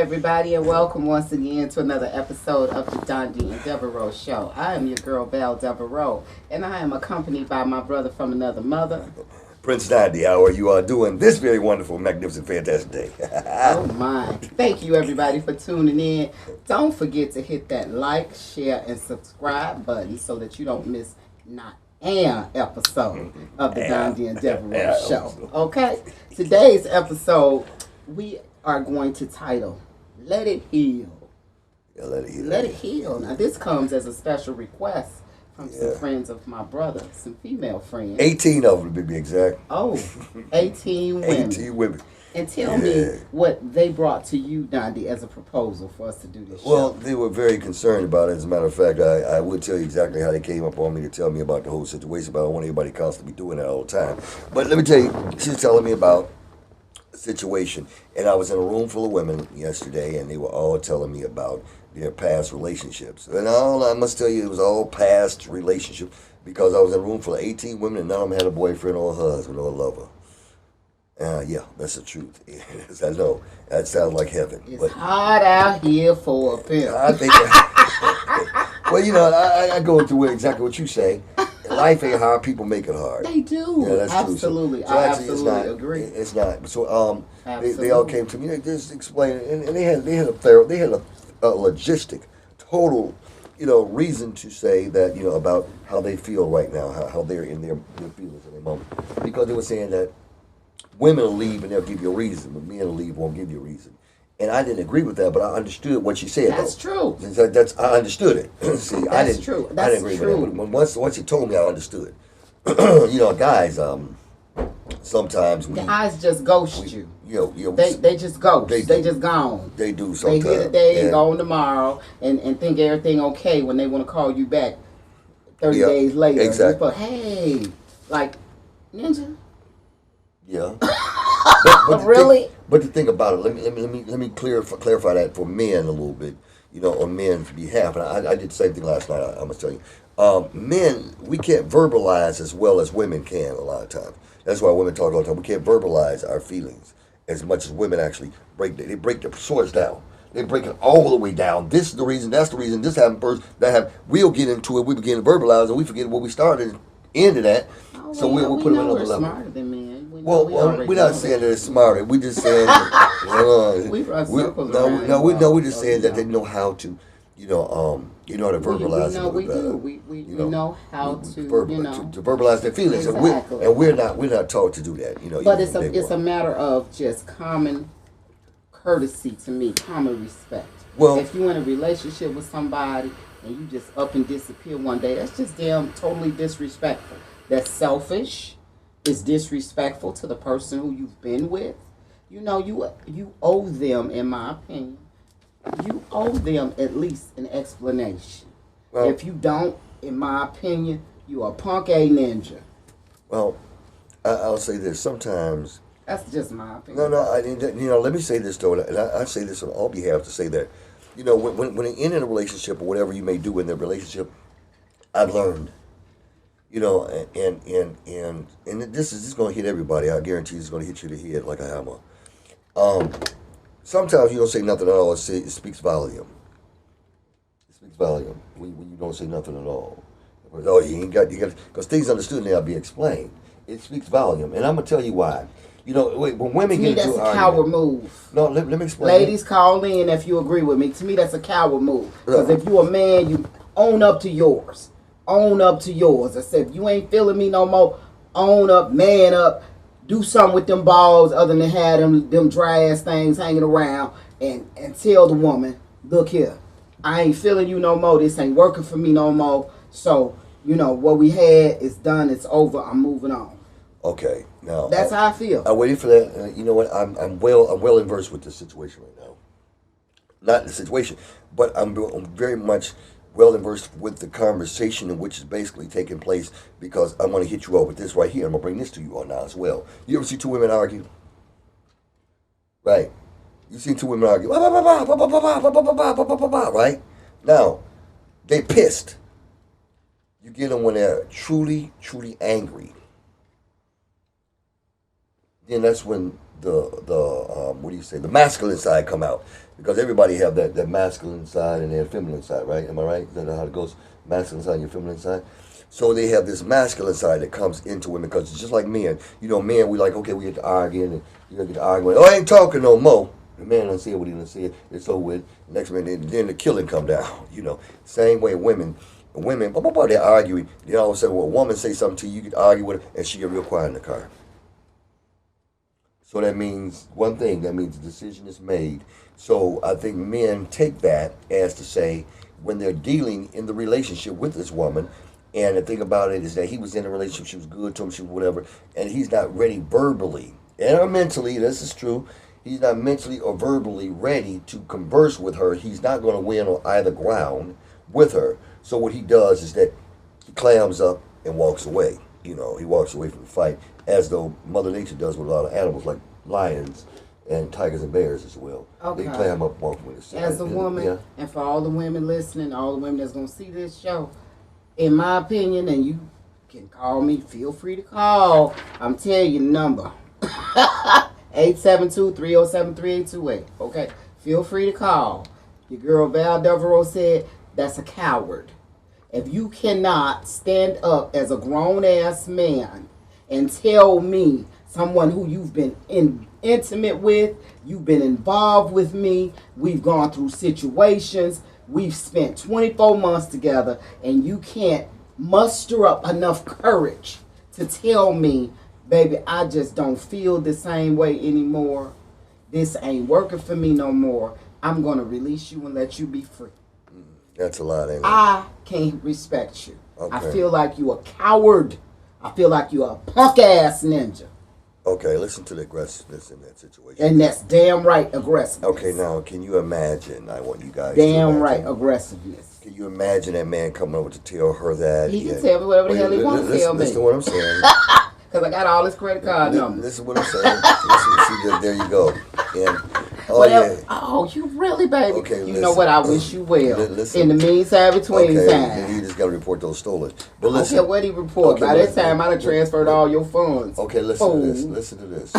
everybody, and welcome once again to another episode of the Dondi DeVarreaux Show. I am your girl, Val DeVarreaux, and I am accompanied by my brother from another mother, Prince Dondi. How are you all doing this very wonderful, magnificent, fantastic day? Oh my. Thank you, everybody, for tuning in. Don't forget to hit that like, share, and subscribe button so that you don't miss not an episode of the Dondi and DeVarreaux Show. Okay? Today's episode, we are going to title Let It Heal. Yeah, let it heal. Let It Heal. Now, this comes as a special request from some friends of my brother, some female friends. 18 of them, to be exact. Oh, 18 women. 18 women. And tell me what they brought to you, Dondi, as a proposal for us to do this show. Well, they were very concerned about it. As a matter of fact, I would tell you exactly how they came up on me to tell me about the whole situation, but I don't want anybody constantly doing that all the time. But let me tell you, she was telling me about a situation, and I was in a room full of women yesterday, and they were all telling me about their past relationships. And I must tell you, it was all past relationship because I was in a room full of 18 women, and none of them had a boyfriend or a husband or a lover. Yeah, that's the truth. I know. That sounds like heaven. It's hot out here for a pimp. I think well, you know, I go through exactly what you say. Life ain't hard, people make it hard. They do. Yeah, that's absolutely. true. So I actually, absolutely agree. It's not. So they all came to me. They just explained it, and they had a logistic, total, reason to say that, about how they feel right now, how they're in their feelings in their moment. Because they were saying that women will leave and they'll give you a reason, but men will leave won't give you a reason. And I didn't agree with that, but I understood what she said. That's true. I understood it. See, That's I didn't. True. I didn't agree with that. But once she told me, I understood. Guys, sometimes guys just ghost you. They just ghost. They just gone. They do sometimes. They here today and gone tomorrow, and think everything okay when they want to call you back 30 days later. Exactly. But hey, like Ninja. Yeah. Really? But the thing about it, let me clarify that for men a little bit, on men's behalf. And I did the same thing last night. I must tell you, men, we can't verbalize as well as women can a lot of times. That's why women talk all the time. We can't verbalize our feelings as much as women actually break. They break the swords down. They break it all the way down. This is the reason. That's the reason. This happened first. That happened. We'll get into it. We begin to verbalize, and we forget what we started. Into that. Oh, So we'll put them in another level. Smarter than men. We're not saying that it's smarter. We're just saying that, we run circles around. we're just saying that they know how to, how to verbalize it. We do. We know how to verbalize their feelings, exactly. and we're not taught to do that. But it's a matter of just common courtesy to me, common respect. Well, if you're in a relationship with somebody and you just up and disappear one day, that's just totally disrespectful. That's selfish. It's disrespectful to the person who you've been with. You owe them, in my opinion, you owe them at least an explanation. Well, if you don't, in my opinion, you are punk a ninja. Well, I'll say this. Sometimes that's just my opinion. No. Let me say this though, and I say this on all behalf to say that, when you're in a relationship or whatever you may do in the relationship, I've learned. And this is going to hit everybody. I guarantee it's going to hit you in the head like a hammer. Sometimes you don't say nothing at all. It speaks volume. It speaks volume when you don't say nothing at all. Oh, you got because things understood now be explained. It speaks volume, and I'm gonna tell you why. When women get into that's a coward move. No, let me explain. Ladies, call in if you agree with me. To me, that's a coward move. Because if you're a man, you own up to yours. Own up to yours. I said, if you ain't feeling me no more, own up, man up, do something with them balls other than have them dry ass things hanging around and tell the woman, look here, I ain't feeling you no more. This ain't working for me no more. So, what we had is done. It's over. I'm moving on. Okay. Now that's how I feel. I'm waiting for that. You know what? I'm well versed with this situation right now. Not the situation, but I'm very much well versed with the conversation in which is basically taking place because I want to hit you up with this right here. I'm going to bring this to you on now as well. You ever see two women argue? Right. You've seen two women argue. Right? Now, they pissed. You get them when they're truly, truly angry. Then that's when what do you say, the masculine side come out, because everybody have that masculine side and their feminine side, right? Am I right? Is that how it goes? Masculine side and your feminine side. So they have this masculine side that comes into women, because it's just like men. You know, men, we like, okay, we get to arguing, and you get to arguing. Oh, I ain't talking no more. The man done said what he done said. It's over with. Next minute, then the killing come down. You know, same way women, they're arguing. Then all of a sudden, when a woman say something to you, you get to argue with her, and she get real quiet in the car. So that means one thing. That means the decision is made. So I think men take that as to say, when they're dealing in the relationship with this woman, and the thing about it is that he was in a relationship, she was good to him, she was whatever, and he's not ready verbally and mentally, this is true, he's not mentally or verbally ready to converse with her. He's not going to win on either ground with her. So what he does is that he clams up and walks away. You know, he walks away from the fight, as though Mother Nature does with a lot of animals, like lions and tigers and bears as well. Okay. They clam up, walk away. As a woman, and for all the women listening, all the women that's going to see this show, in my opinion, and you can call me, feel free to call. I'm telling you the number. 872-307-3828. Okay? Feel free to call. Your girl Val DeVarreaux said, that's a coward. If you cannot stand up as a grown-ass man and tell me, someone who you've been intimate with, you've been involved with me, we've gone through situations, we've spent 24 months together, and you can't muster up enough courage to tell me, baby, I just don't feel the same way anymore. This ain't working for me no more. I'm going to release you and let you be free. That's a lot, ain't it? I can't respect you. Okay. I feel like you a coward. I feel like you a punk-ass ninja. Okay, listen to the aggressiveness in that situation. And that's damn right aggressiveness. Okay, now, can you imagine? I want you guys damn to right aggressiveness. Can you imagine that man coming over to tell her that? He can tell me whatever the hell he wants to tell me. Listen to what I'm saying. Because I got all his credit card numbers. This is what I'm saying. See, there you go. And, oh, you really, baby. Okay, you know what? I wish you well. Listen. In the meantime, between time. You just got to report those stolen. But listen. Okay, what he report? By this time, I'd have transferred all your funds. Okay, listen to this. Listen to this.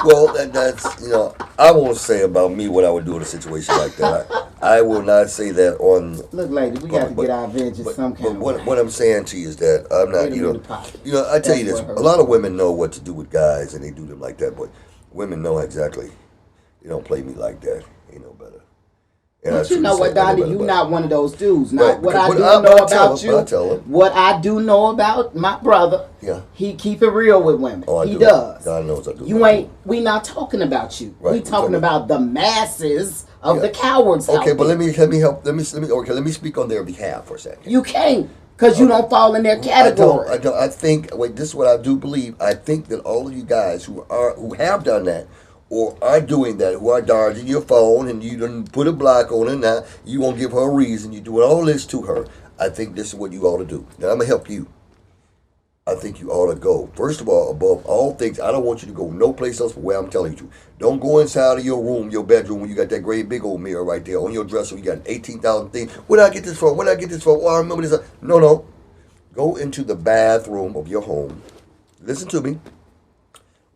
Well, that's, you know, I won't say about me what I would do in a situation like that. I will not say that on... Look, lady, we got to get our vengeance some kind of way. What I'm saying to you is that I'm not, you know, I tell you this. A lot of women know what to do with guys, and they do them like that, but women know exactly. You don't play me like that. Ain't no better. And but you know what, Dondi, you not one of those dudes. Right. What I do know about you, what I do know about my brother, he keep it real with women. Oh, he does. God knows I do. You ain't. We not talking about you. Right. We talking about the masses of the cowards. Okay, but let me help. Let me speak on their behalf for a second. You can't, because you don't fall in their category. I don't. I think. Wait, this is what I do believe. I think that all of you guys who have done that, or are doing that, who are dodging your phone and you done put a block on it now, you won't give her a reason, you're doing all this to her. I think this is what you ought to do. Now, I'm going to help you. I think you ought to go. First of all, above all things, I don't want you to go no place else but where I'm telling you to. Don't go inside of your room, your bedroom, when you got that great big old mirror right there on your dresser. You got 18,000 things. Where did I get this from? Where did I get this from? Oh, I remember this. No. Go into the bathroom of your home. Listen to me.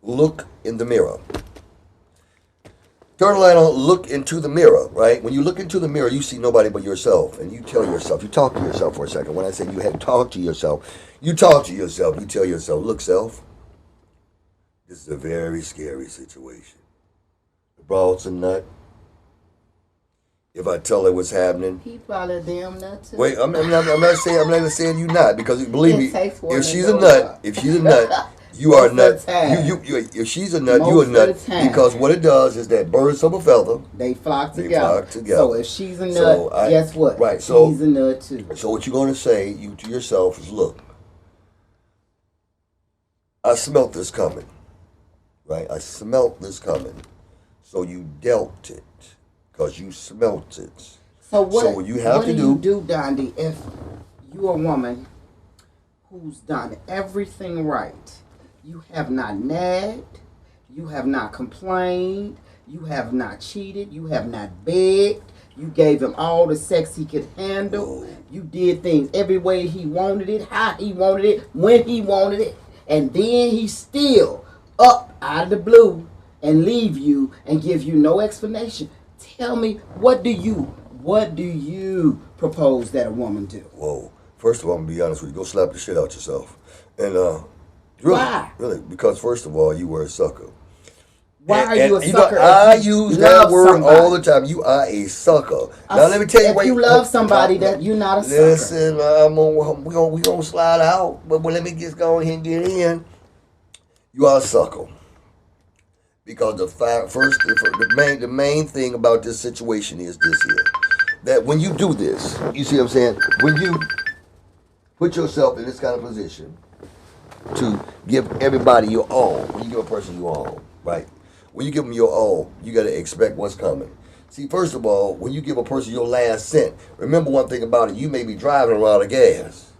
Look in the mirror. Turn the light on, look into the mirror, right? When you look into the mirror, you see nobody but yourself. And you tell yourself, you talk to yourself for a second. When I say you have to talk to yourself, you talk to yourself. You tell yourself, look, self, this is a very scary situation. The broad's a nut. If I tell her what's happening, he probably a damn nut too. Wait, I'm not saying you not, because believe me, if she's a nut, you are a nut. If she's a nut, you a nut. Because what it does is that birds of a feather, they flock together. So if she's a nut, guess what? Right. So she's a nut too. So what you're going to say to yourself is, look, I smelt this coming. Right. I smelt this coming. So you dealt it because you smelt it. So what you have to do, Dondi, if you're a woman who's done everything right? You have not nagged, you have not complained, you have not cheated, you have not begged, you gave him all the sex he could handle, you did things every way he wanted it, how he wanted it, when he wanted it, and then he still up out of the blue and leave you and give you no explanation. Tell me, what do you propose that a woman do? Whoa. First of all, I'm going to be honest with you. Go slap the shit out yourself. And Why? Really, because first of all, you were a sucker. Why are you a sucker? I use that word all the time. You are a sucker. Now let me tell you, if you love somebody, that you're not a sucker. Listen, we gonna slide out, but let me just go ahead and get in. You are a sucker. Because the main thing about this situation is this here, that when you do this, you see what I'm saying? When you put yourself in this kind of position to give everybody your all, when you give a person your all, right? When you give them your all, you got to expect what's coming. See, first of all, when you give a person your last cent, remember one thing about it, you may be driving around of gas.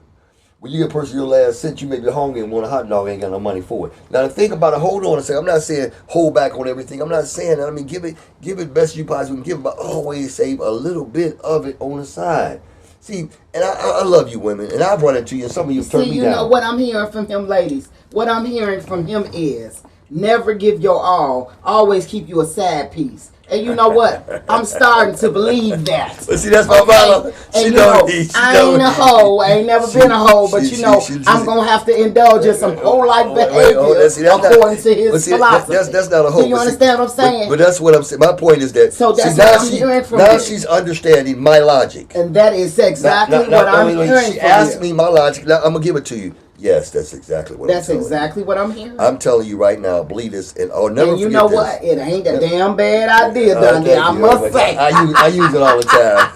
When you give a person your last cent, you may be hungry and want a hot dog and ain't got no money for it. Now, to think about it, hold on a second. I'm not saying hold back on everything. I'm not saying that. I mean, give it best you possibly can give, but always save a little bit of it on the side. See, and I love you women, and I've run into you, and some of you turned me down. See, you know what I'm hearing from him, ladies? What I'm hearing from him is, never give your all. Always keep you a side piece. And you know what? I'm starting to believe that. But see, that's my mama. And you know, I ain't a hoe. I ain't never been a hoe. But you know, I'm going to have to indulge in some hoe-like behavior according to his philosophy. That's not a hoe. Do you understand what I'm saying? But that's what I'm saying. My point is that so that's what I'm hearing from now you. She's understanding my logic. And that is exactly what I'm hearing from you. She asked me my logic. Now, I'm going to give it to you. Yes, that's exactly what I'm telling you. That's exactly what I'm hearing. I'm telling you right now, believe this, and I'll never forget this. And you know what? It ain't a damn bad idea, Dondi. I must say. I use it all the time.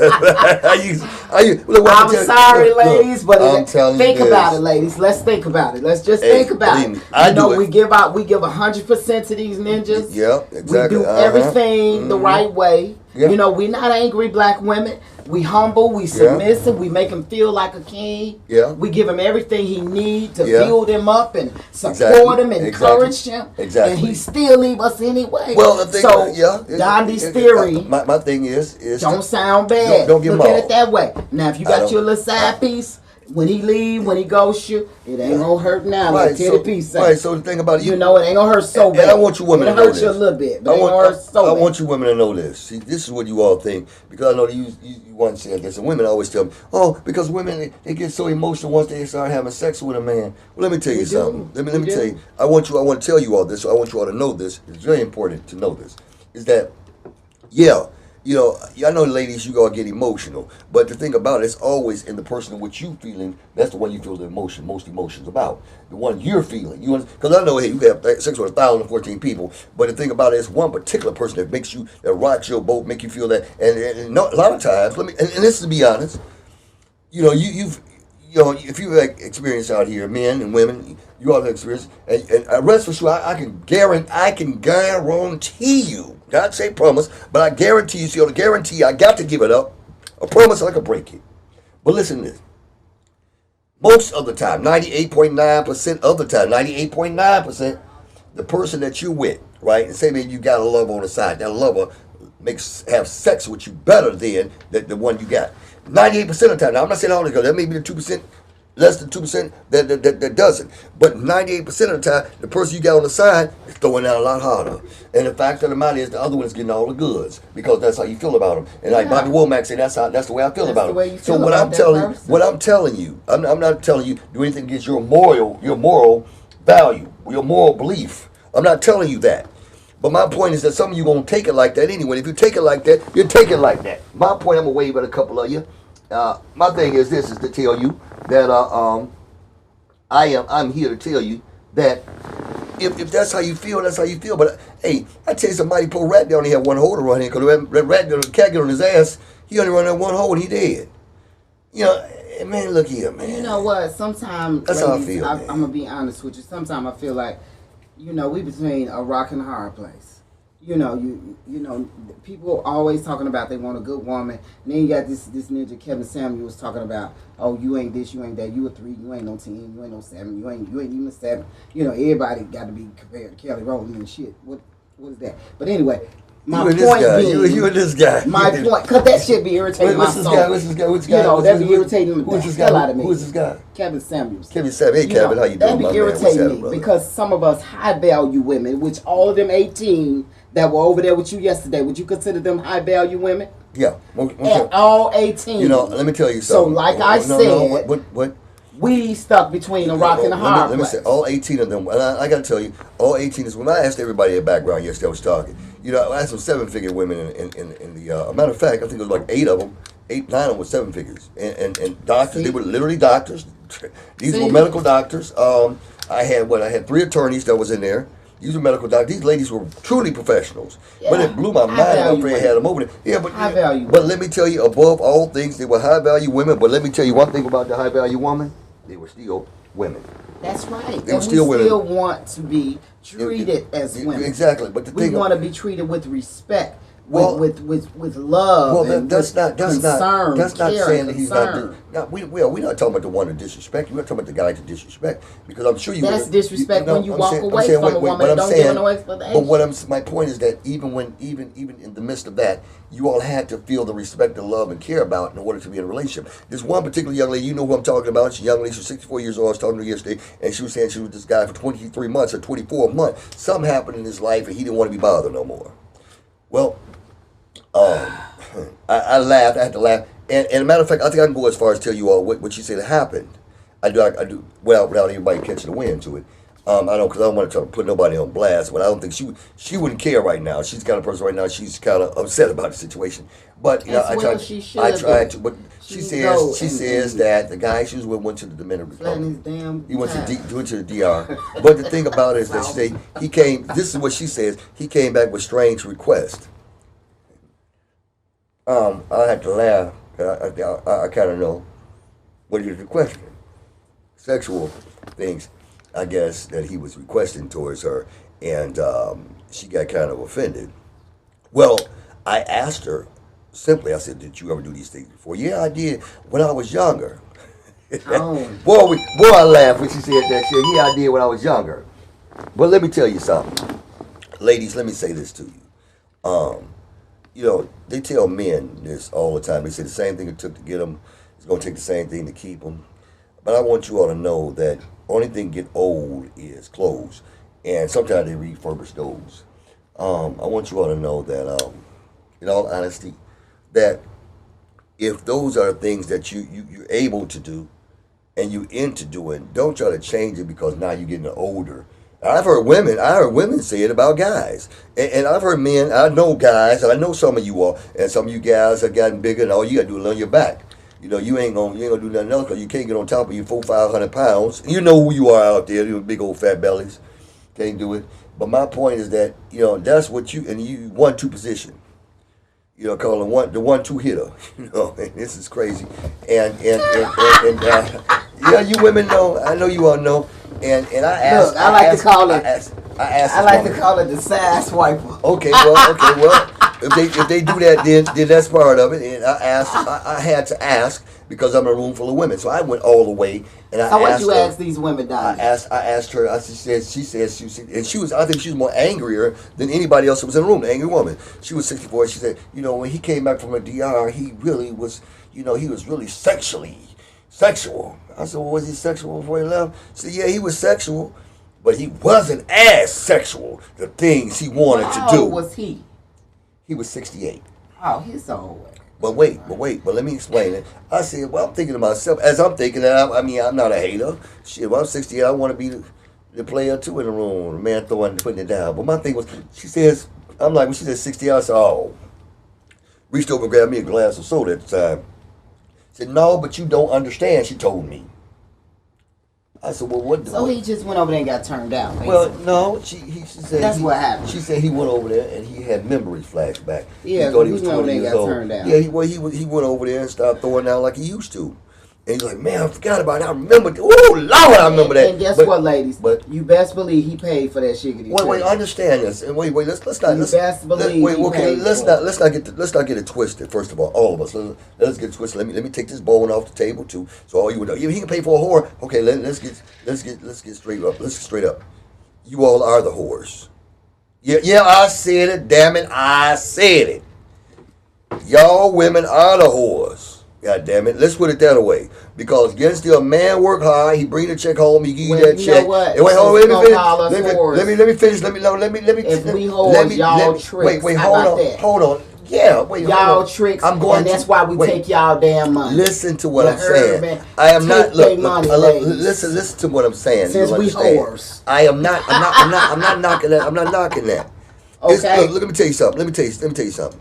I'm sorry, ladies, but think about it, ladies. Let's think about it. Let's just think about it. You know, we give 100% to these ninjas. Yeah, exactly. We do everything the right way. Yeah. You know, we're not angry black women. We humble, we submissive, we make him feel like a king. Yeah. We give him everything he needs to build him up and support him and encourage him. Exactly. And he still leave us anyway. Well, the thing Dondi's theory. My thing is don't sound bad. Don't get Look at it that way. Now, if you got your little side piece, when he leave, when he goes you, it ain't gonna hurt now. Right, so the thing about it, you know, it ain't gonna hurt so bad. And I want you women to know this. It hurt you a little bit, but it ain't gonna hurt so bad. I want you women to know this. See, this is what you all think, because I know you once said this, and women always tell me, oh, because women, they get so emotional once they start having sex with a man. Well, let me tell you something. Let me tell you. I want to tell you all this, so I want you all to know this. It's very important to know this. Is that, you know, I know ladies, you gotta get emotional, but the thing about it, it's always in the person which you feeling. That's the one you feel the most emotions about. The one you're feeling. Because I know, hey, you have sex with 1,014 people, but the thing about it is one particular person that makes you, that rocks your boat, make you feel that. And a lot of times, and this is to be honest, you know, if you've experience out here, men and women, you all have experience, and rest for sure, I can guarantee you. Not say promise, but I guarantee you. See, on the guarantee, I got to give it up. A promise, I can break it. But listen to this. Most of the time, 98.9% of the time, 98.9%, the person that you're with, right? And say, man, you got a lover on the side. That lover have sex with you better than the one you got. 98% of the time. Now, I'm not saying all because that may be the 2%. Less than 2% that doesn't. But 98% of the time, the person you got on the side is throwing out a lot harder. And the fact of the matter is the other one is getting all the goods because that's how you feel about them. And like Bobby Womack said, that's the way I feel about them. So what I'm telling you, I'm not telling you do anything against your moral value, your moral belief. I'm not telling you that. But my point is that some of you going to take it like that anyway. If you take it like that, you take it like that. My point, I'm going to wave at a couple of you. My thing is this, is to tell you that I'm here to tell you that if that's how you feel, that's how you feel. But hey, I tell you, somebody pull rat down, he had one hole to run in, because the cat get on his ass, he only run that one hole and he dead. You know, man, look here, man. You know what? Sometimes, that's how I feel. I'm gonna be honest with you. Sometimes I feel like, you know, we between a rock and a hard place. You know, you know, people always talking about they want a good woman. And then you got this ninja Kevin Samuels talking about, oh, you ain't this, you ain't that, you a 3, you ain't no 10, you ain't no 7, you ain't even a 7. You know, everybody got to be compared to Kelly Rowland and shit. What is that? But anyway, My you and point this guy. being, You and this guy. My point, because that shit be irritating my What's this soul. guy? What's this guy? What's this guy? You know, that be irritating the Who's this hell guy? out of me. Who's this guy? Kevin Samuels. Kevin Samuels. Hey, You Kevin, know, how you doing, that be my man? irritating What's me happening, brother? because some of us high value women, which all of them 18 that were over there with you yesterday, would you consider them high value women? Yeah. At all 18. You know, let me tell you So, something. like I said, what? we stuck between a rock and a hard Let me say, all 18 of them, and I got to tell you, all 18 is when I asked everybody their background yesterday, I was talking. You know, I had some 7-figure women in the, matter of fact, I think it was like 8 of them, 9 of them were 7 figures. And doctors, See? they were literally doctors. These See? were medical doctors. I had 3 attorneys that was in there. These were medical doctors. These ladies were truly professionals. Yeah. But it blew my mind how they had them over there. Yeah, but high value. But let me tell you, above all things, they were high value women. But let me tell you one thing about the high value woman. They were still women. That's right. They were still women. We still want to be treated as women. Exactly. But we want to be treated with respect, with love. Well, and that's not concern, saying that he's concern. not. We're not talking about the one to disrespect. We're talking about the guy to disrespect because I'm sure you. That's disrespect when you walk away from a woman and don't give her no explanation. But my point is that even in the midst of that, you all had to feel the respect and love and care about in order to be in a relationship. There's one particular young lady, you know who I'm talking about. She's a young lady, she's 64 years old. I was talking to her yesterday, and she was saying she was with this guy for 23 months or 24 months. Something happened in his life, and he didn't want to be bothered no more. Well, I laughed. I had to laugh. And as a matter of fact, I think I can go as far as tell you all what she said happened. I do well without anybody catching the wind to it. I don't because I don't want to try to put nobody on blast, but I don't think she wouldn't care right now. She's the kind of person right now. She's kind of upset about the situation. But you know, I tried to. But she says that the guy she was with went to the Dominican Republic. He went to the DR. But the thing about it is that she say he came. This is what she says. He came back with strange requests. I had to laugh. I kind of know what is the question. Sexual things, I guess, that he was requesting towards her, and she got kind of offended. Well, I asked her simply. I said, "Did you ever do these things before?" "Yeah, I did when I was younger." Oh. Boy, I laughed when she said that shit. "Yeah, I did when I was younger." But let me tell you something, ladies. Let me say this to you. You know, they tell men this all the time. They say the same thing it took to get them, it's going to take the same thing to keep them. But I want you all to know that only thing get old is clothes. And sometimes they refurbish those. I want you all to know that, in all honesty, that if those are things that you're able to do and you're into doing, don't try to change it because now you're getting older. I heard women say it about guys. And I've heard men, I know guys, I know some of you all, and some of you guys have gotten bigger, and all you got to do is lay on your back. You know, you ain't gonna do nothing else because you can't get on top of you 400-500 pounds. You know who you are out there, you big old fat bellies. Can't do it. But my point is that, you know, that's what you 1-2 position. You know, call the 1-2 hitter. You know, and this is crazy. And yeah, you women know, I know you all know. And I asked. Look, I like to call it. I like to call it the size wiper. Okay, well, if they do that, then that's part of it. And I had to ask because I'm in a room full of women, so I went all the way and I asked. What you ask these women, Dondi? I asked her. She said, and she was. I think she was more angrier than anybody else that was in the room. The angry woman. She was 64. She said, you know, when he came back from a DR, he really was. You know, he was really sexual. I said, well, was he sexual before he left? She said, yeah, he was sexual, but he wasn't as sexual, the things he wanted to do. How old was he? He was 68. Oh, he's old. But let me explain it. I said, well, I'm thinking to myself, as I'm thinking that, I'm not a hater. Shit, when I'm 68, I want to be the player too in the room, the man putting it down. But my thing was, she says, I'm like, when she said 68, I said, oh. Reached over and grabbed me a glass of soda at the time. Said, no, but you don't understand, she told me. I said, well, what? So he just went over there and got turned down, basically. Well, no, she said. That's what happened. She said he went over there and he had memories flashback. Yeah, he thought he was went over 20 there and years got old. turned down. Yeah, he went over there and started throwing down like he used to. And he's like, man, I forgot about it. I remember. Oh, Lord, I remember that. And guess what, ladies? But you best believe he paid for that shiggity. Wait, understand this. And wait, let's not. You best believe. Let's not get it twisted. First of all, all of us, let's get it twisted. Let me take this bone off the table too. So all you would know, he can pay for a whore. Okay, let's get straight up. Let's get straight up. You all are the whores. Yeah, I said it. Damn it, I said it. Y'all women are the whores. God damn it. Let's put it that way. Because against a man work hard, he bring the check home, he give you that check. Know what? And wait, hold on, let me finish. If we whores, y'all tricks. Wait, hold on. Yeah, wait, y'all tricks, and that's why we take y'all damn money. Listen to what I'm saying. I am not listen to what I'm saying. Since we whores, I'm not knocking that. I'm not knocking that. Okay. Look, let me tell you something. Let me tell you something.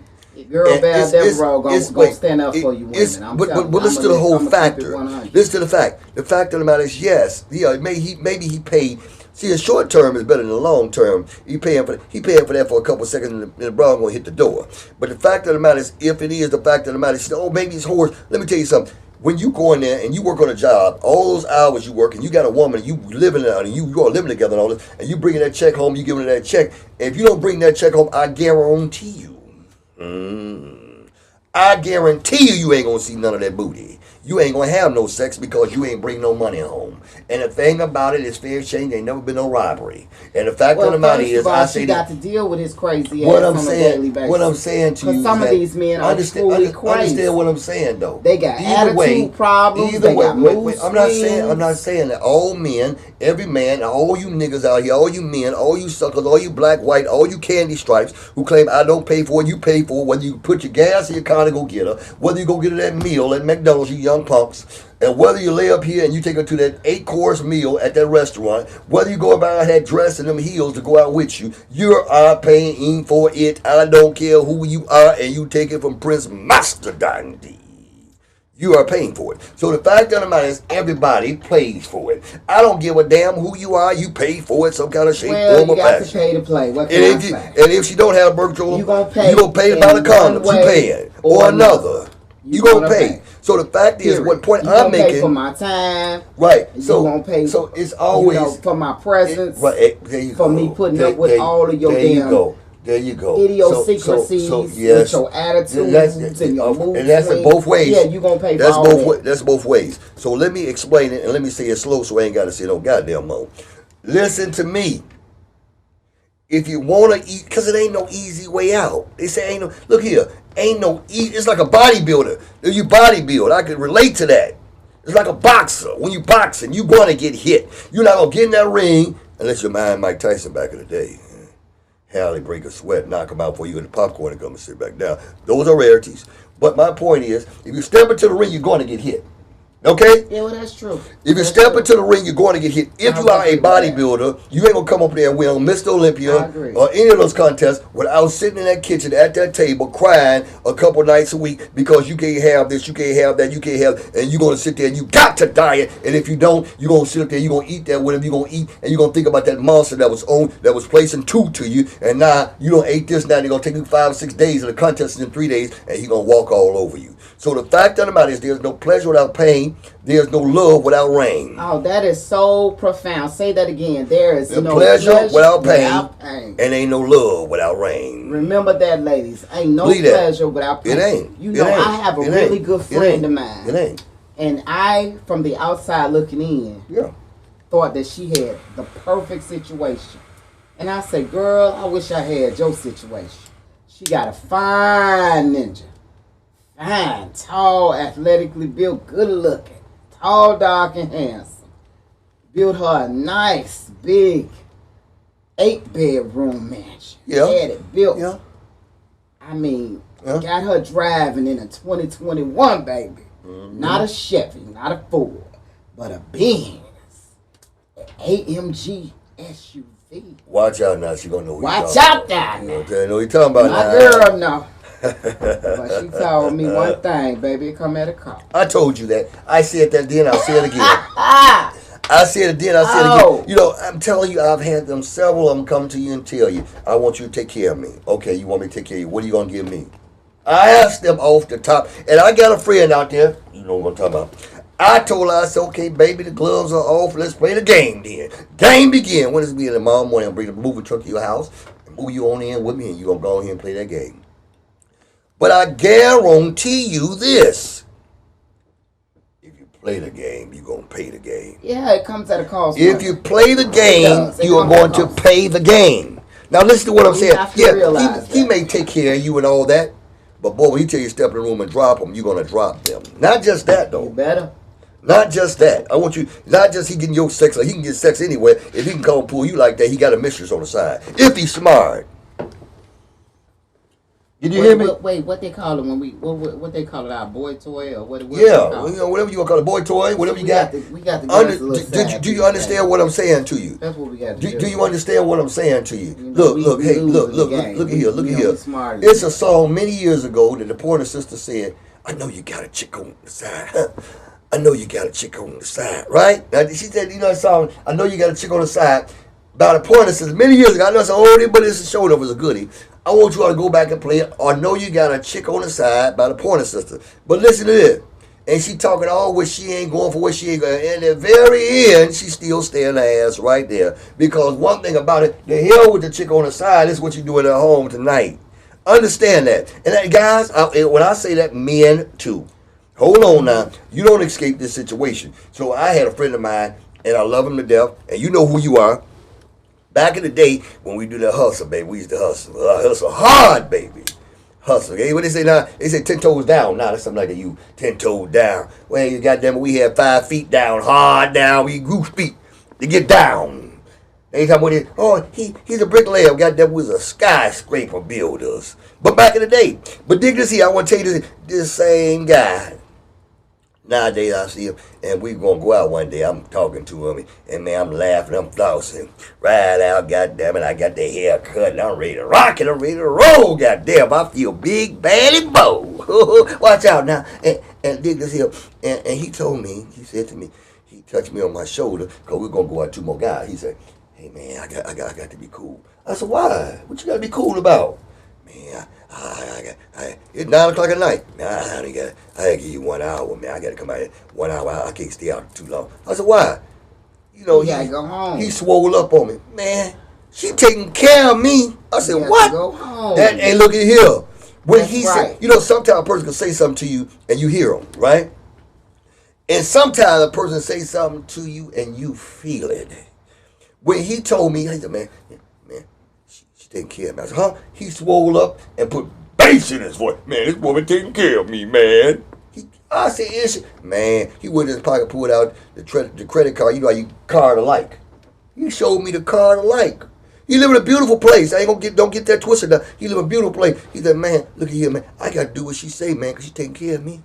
Girl, Val DeVarreaux gonna stand up for you women. But listen to the whole factor. Listen to the fact. The fact of the matter is, yes, maybe he paid. See, a short term is better than a long term. He paying for that for a couple of seconds, and the bra gonna hit the door. But the fact of the matter is, if it is the fact of the matter is, oh, maybe it's whores. Let me tell you something. When you go in there and you work on a job, all those hours you work, and you got a woman, you living out, and you are living together and all this, and you bringing that check home, you giving her that check. If you don't bring that check home, I guarantee you. I guarantee you ain't gonna see none of that booty. You ain't gonna have no sex because you ain't bring no money home. And the thing about it is, fair exchange ain't never been no robbery. And the fact of the matter is, I say got to deal with his crazy ass on a daily basis. What I'm saying to you is some of these men are truly crazy. Understand what I'm saying though. They got attitude problems. They got mood I'm not saying that all men, every man, all you niggas out here, all you men, all you suckers, all you black, white, all you candy stripes who claim I don't pay for it, you pay for it, whether you put your gas in your car to go get her, whether you go get her that meal at McDonald's, you young punks, and whether you lay up here and you take her to that 8-course meal at that restaurant, whether you go about that dress and them heels to go out with you, you are paying for it. I don't care who you are, and you take it from Prince Dondi. You are paying for it. So the fact of the matter is, everybody pays for it. I don't give a damn who you are. You pay for it, some kind of shape, form, or fashion. You got to pay to play. What can I say? And if she don't have birth control, you gonna pay by the condoms. You paying or another. You gonna pay. So the fact is, what point I'm making? Pay for my time, right? So you gonna pay. So it's always for my presence. Right. There you go. For me putting up with all of your damn. There you go. Idiosyncrasies with your attitudes and your moves. And that's in both ways. Yeah, you gonna pay for all that. That's both ways. So let me explain it, and let me say it slow so I ain't got to say no goddamn more. Listen to me. If you want to eat, because it ain't no easy way out. They say ain't no, look here, ain't no easy. It's like a bodybuilder. If you bodybuild, I can relate to that. It's like a boxer. When you boxing, you going to get hit. You're not going to get in that ring unless you're mind Mike Tyson back in the day. Hardly break a sweat, knock him out before you get the popcorn and come and sit back down. Those are rarities. But my point is, if you step into the ring, you're going to get hit. Okay? Yeah, well, that's true. If you step into the ring, you're going to get hit. If you are a bodybuilder, you ain't going to come up there and win on Mr. Olympia or any of those contests without sitting in that kitchen at that table crying a couple nights a week because you can't have this, you can't have that, you can't have, and you're going to sit there and you got to diet. And if you don't, you're going to sit up there, you're going to eat that whatever you're going to eat, and you're going to think about that monster that was placing 2 to you, and now you don't ate this, now they're going to take you 5 or 6 days, and the contest is in 3 days, and he's going to walk all over you. So the fact of the matter is, there's no pleasure without pain. There's no love without rain. Oh, that is so profound. Say that again. There is no pleasure without pain, and ain't no love without rain. Remember that, ladies. Ain't no pleasure without pain. It ain't. You know, I have a really good friend of mine. It ain't. And I, from the outside looking in, thought that she had the perfect situation. And I said, girl, I wish I had your situation. She got a fine ninja. Fine, tall, athletically built, good looking, tall, dark, and handsome. Built her a nice, big 8-bedroom mansion. Yeah. Had it built. Yeah. I mean, got her driving in a 2021, baby. Mm-hmm. Not a Chevy, not a Ford, but a Benz, an AMG SUV. Watch out now, she gonna know what Watch out now. You know what you're talking about. My girl, no. But she told me one thing, baby, it come at a cost. I told you that. I said that then, I'll say it again. I said it then, I'll say it again. You know, I'm telling you, I've had them, several of them come to you and tell you, I want you to take care of me. Okay, you want me to take care of you. What are you going to give me? I asked them off the top, and I got a friend out there, you know what I'm talking about. I told her, I said, okay, baby, the gloves are off. Let's play the game then. Game begin. When it's be tomorrow morning, I'll bring the moving truck to your house, and move you on in with me, and you're going to go ahead and play that game. But I guarantee you this. If you play the game, you're going to pay the game. Yeah, it comes at a cost. If you play the game, you are going to pay the game. Now listen to what I'm saying. Yeah, he may take care of you and all that, but boy, when he tell you step in the room and drop them, you're gonna drop them. Not just that though. You better. Not just that. I want you. Not just he getting your sex. Like he can get sex anywhere. If he can come and pull you like that, he got a mistress on the side. If he's smart. Did you hear me? Wait, what they call it when we what they call it, our boy toy or what? Yeah, you know, whatever you gonna call it, boy toy, whatever you got. We got the do you understand what I'm saying to you? That's what we got to do. Do you understand what I'm saying to you? Look Look at here. It's a song many years ago that the Pointer Sister said, "I know you got a chick on the side." I know you got a chick on the side, right? Now, she said, you know that song, I know you got a chick on the side. By the Pointer Sister many years ago. I know it's an oldie, but it's a show that was a goodie. I want you all to go back and play it. I know you got a chick on the side by the Pointer Sister. But listen to this. And she talking all what she ain't going for, what she ain't going. And at the very end, she still staying her ass right there. Because one thing about it, the hell with the chick on the side is what you doing at home tonight. Understand that. And that, guys, when I say that, men too. Hold on now. You don't escape this situation. So I had a friend of mine, and I love him to death, and you know who you are. Back in the day, when we do the hustle, baby, we used to hustle. Hustle hard, baby. Hustle. Okay? What they say now? They say 10 toes down. Nah, that's something like that. You 10 toes down. Well, you goddamn, we had 5 feet down, hard down. We goose feet to get down. Anytime when he's a bricklayer. Goddamn, we was a skyscraper builders. But back in the day, but dig this here. I want to tell you this same guy. Nowadays I see him, and we gonna go out one day. I'm talking to him, and man, I'm laughing, I'm flossing. Right out, goddamn it, I got the hair cut, and I'm ready to rock it, I'm ready to roll, goddamn. I feel big, bad, and bold. Watch out now, and dig this here. And he told me, he said to me, he touched me on my shoulder, because we're gonna go out 2 more guys. He said, hey man, I got to be cool. I said, why? What you gotta be cool about? Man, it's 9 o'clock at night. Man, I gotta give you 1 hour, man. I gotta come out here 1 hour. I can't stay out too long. I said, why? You know, gotta go home. He swole up on me. Man, she taking care of me. I said, what? Go home. And look at here. When That's he right. said, you know, sometimes a person can say something to you and you hear him, right? And sometimes a person say something to you and you feel it. When he told me, he said, man, she taking care of me. I said, huh? He swole up and put bass in his voice. Man, this woman taking care of me, man. I said, is she? Man, he went in his pocket, pulled out the credit card. You know how you card alike. He showed me the card alike. He live in a beautiful place. I ain't gonna don't get that twisted now. He live in a beautiful place. He said, man, look at here, man. I gotta do what she say, man, because she taking care of me.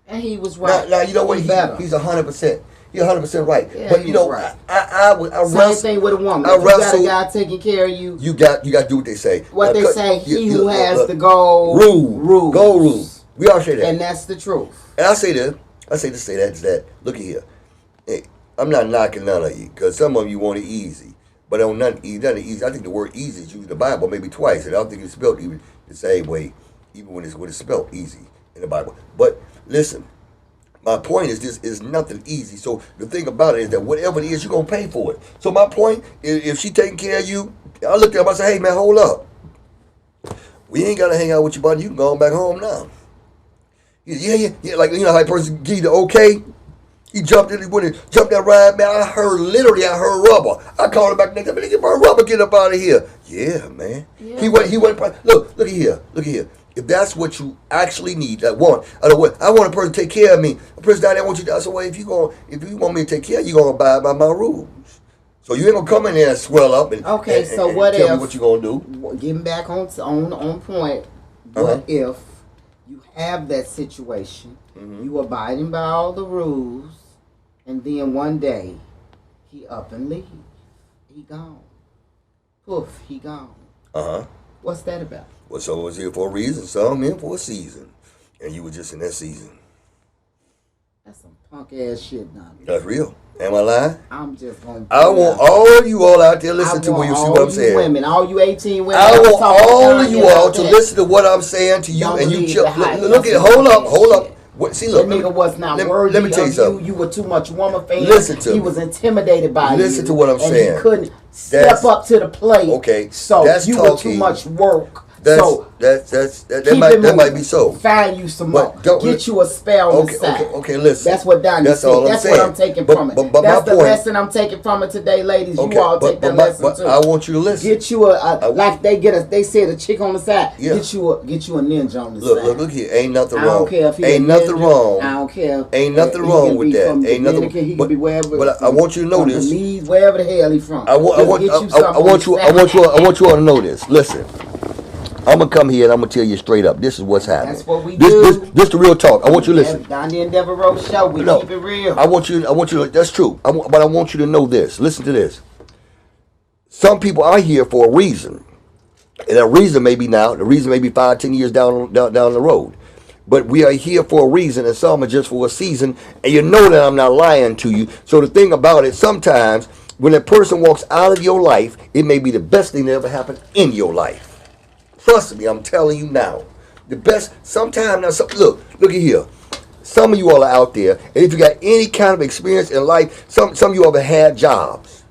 And he was right. Now you know what? He's 100%. You're 100% right. Yeah, but you know, right. I same thing with a woman. If you got a guy taking care of you. You got to do what they say. What they say, he who has the gold rules. Gold rules. We all say that. And that's the truth. And I say this. I say that. Look at here. Hey, I'm not knocking none of you, because some of you want it easy. But on nothing easy. I think the word easy is used in the Bible maybe twice, and I don't think it's spelled even the same way, even when it's spelled easy in the Bible. But listen. My point is this is nothing easy. So the thing about it is that whatever it is, you're going to pay for it. So my point is, if she taking care of you, I look at him, I say, hey, man, hold up. We ain't got to hang out with you, buddy. You can go on back home now. Yeah. Like, you know how a person give you the okay? He jumped in, jumped that ride, man. I heard rubber. I called him back next time, get my rubber, get up out of here. Yeah, man. Yeah. He went, look at here. If that's what you actually need, I want a person to take care of me. A person down there wants you to. I said, well, if you want me to take care of you, you're gonna abide by my rules. So you ain't gonna come in there and swell up and okay. And so what tell if? Me what you gonna do? Getting back on point. What if you have that situation? Mm-hmm. You abiding by all the rules, and then one day he up and leave. He gone. Poof. He gone. What's that about? Well, so I was here for a reason, so I'm in for a season. And you were just in that season. That's some punk ass shit, Dondi. That's real. Am I lying? I'm just going to I want all you all out there listen to when you see what I'm saying. Women, all you 18 women. I want all of you all to listen to what I'm saying to you. Don't and you look at hold up. See, look. The nigga was not worthy. Let me tell you something. You were too much woman fan. Listen to me. He was intimidated by you. Listen to what I'm saying. He couldn't step up to the plate. Okay. So you were too much work. That might be so. Find you some more. Get you a spare on the side. Okay, listen. That's what Dondi said. That's what I'm taking from it. That's the lesson I'm taking from it today, ladies. You all take that lesson too. I want you to listen. Get you like they said a chick on the side. Yeah. Get you a ninja on the side. Look here. Ain't nothing wrong. I don't care if he ain't nothing wrong. I don't care. Ain't nothing wrong with that. Ain't nothing. He can be wherever. But I want you to know this. Wherever the hell he from. I want you all to know this. Listen. I'm gonna come here and I'm gonna tell you straight up. This is what's happening. That's what we do. This the real talk. I want you to listen. Dondi DeVarreaux show. We keep it real. I want you to. That's true. But I want you to know this. Listen to this. Some people are here for a reason, and that reason may be now. The reason may be 5, 10 years down the road. But we are here for a reason, and some are just for a season. And you know that I'm not lying to you. So the thing about it, sometimes when a person walks out of your life, it may be the best thing that ever happened in your life. Trust me, I'm telling you now. The best, sometimes, now, look at here. Some of you all are out there, and if you got any kind of experience in life, some of you all have had jobs.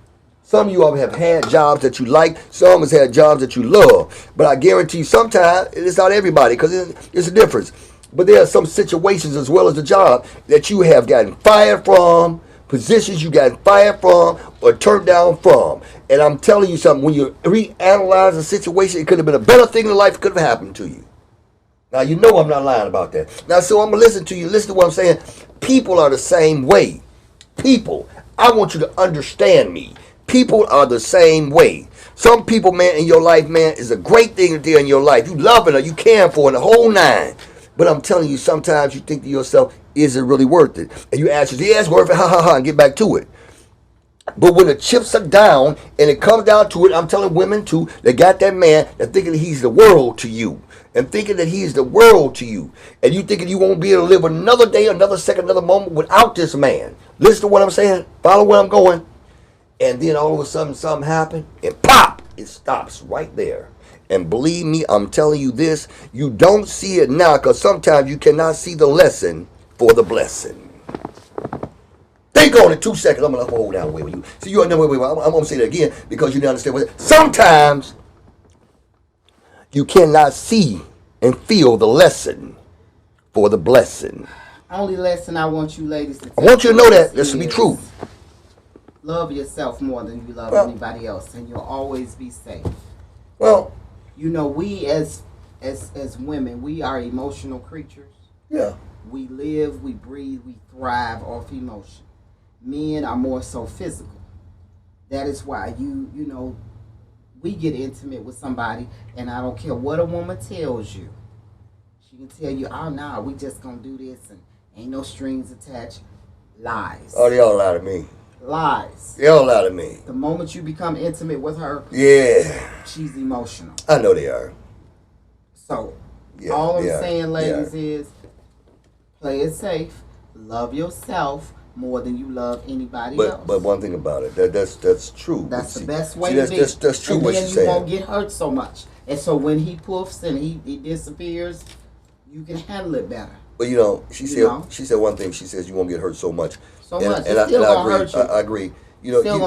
Some of you all have had jobs that you like. Some have had jobs that you love. But I guarantee you, sometimes, it's not everybody, because it's a difference. But there are some situations as well as the job that you have gotten fired from, positions you got fired from or turned down from. And I'm telling you something, when you reanalyze the situation, it could have been a better thing in life could have happened to you. Now, you know I'm not lying about that. Now, so I'm going to listen to you. Listen to what I'm saying. People are the same way. People, I want you to understand me. People are the same way. Some people, man, in your life, man, is a great thing that they're in your life. You loving her, you caring for her, the whole nine. But I'm telling you, sometimes you think to yourself, is it really worth it? And you ask yourself, yeah, it's worth it, ha, ha, ha, and get back to it. But when the chips are down and it comes down to it, I'm telling women too, they got that man that thinking that he's the world to you. And thinking that he is the world to you. And you thinking you won't be able to live another day, another second, another moment without this man. Listen to what I'm saying. Follow where I'm going. And then all of a sudden something happened and pop, it stops right there. And believe me, I'm telling you this, you don't see it now because sometimes you cannot see the lesson for the blessing. Think on it 2 seconds. I'm going to hold down with you. See, you know, wait. I'm going to say that again because you didn't understand what it is. Sometimes you cannot see and feel the lesson for the blessing. Only lesson I want you ladies to take. I want you to know that. This will be true. Love yourself more than you love anybody else, and you'll always be safe. Well, you know, we as women, we are emotional creatures. Yeah. We live, we breathe, we thrive off emotion. Men are more so physical. That is why you know, we get intimate with somebody, and I don't care what a woman tells you. She can tell you, oh, no, we just gonna do this, and ain't no strings attached. Lies. Oh, they all lie to me. Lies. They all lie to me. The moment you become intimate with her, yeah, she's emotional. I know they are. So, all I'm saying, ladies, is play it safe. Love yourself more than you love anybody else. But one thing about it, that's true. That's the best way to be. That's true what you're saying. And then you won't get hurt so much. And so when he poofs and he disappears, you can handle it better. But you know, she said one thing. She says you won't get hurt so much. And it's still gonna hurt you. I agree. You know, you're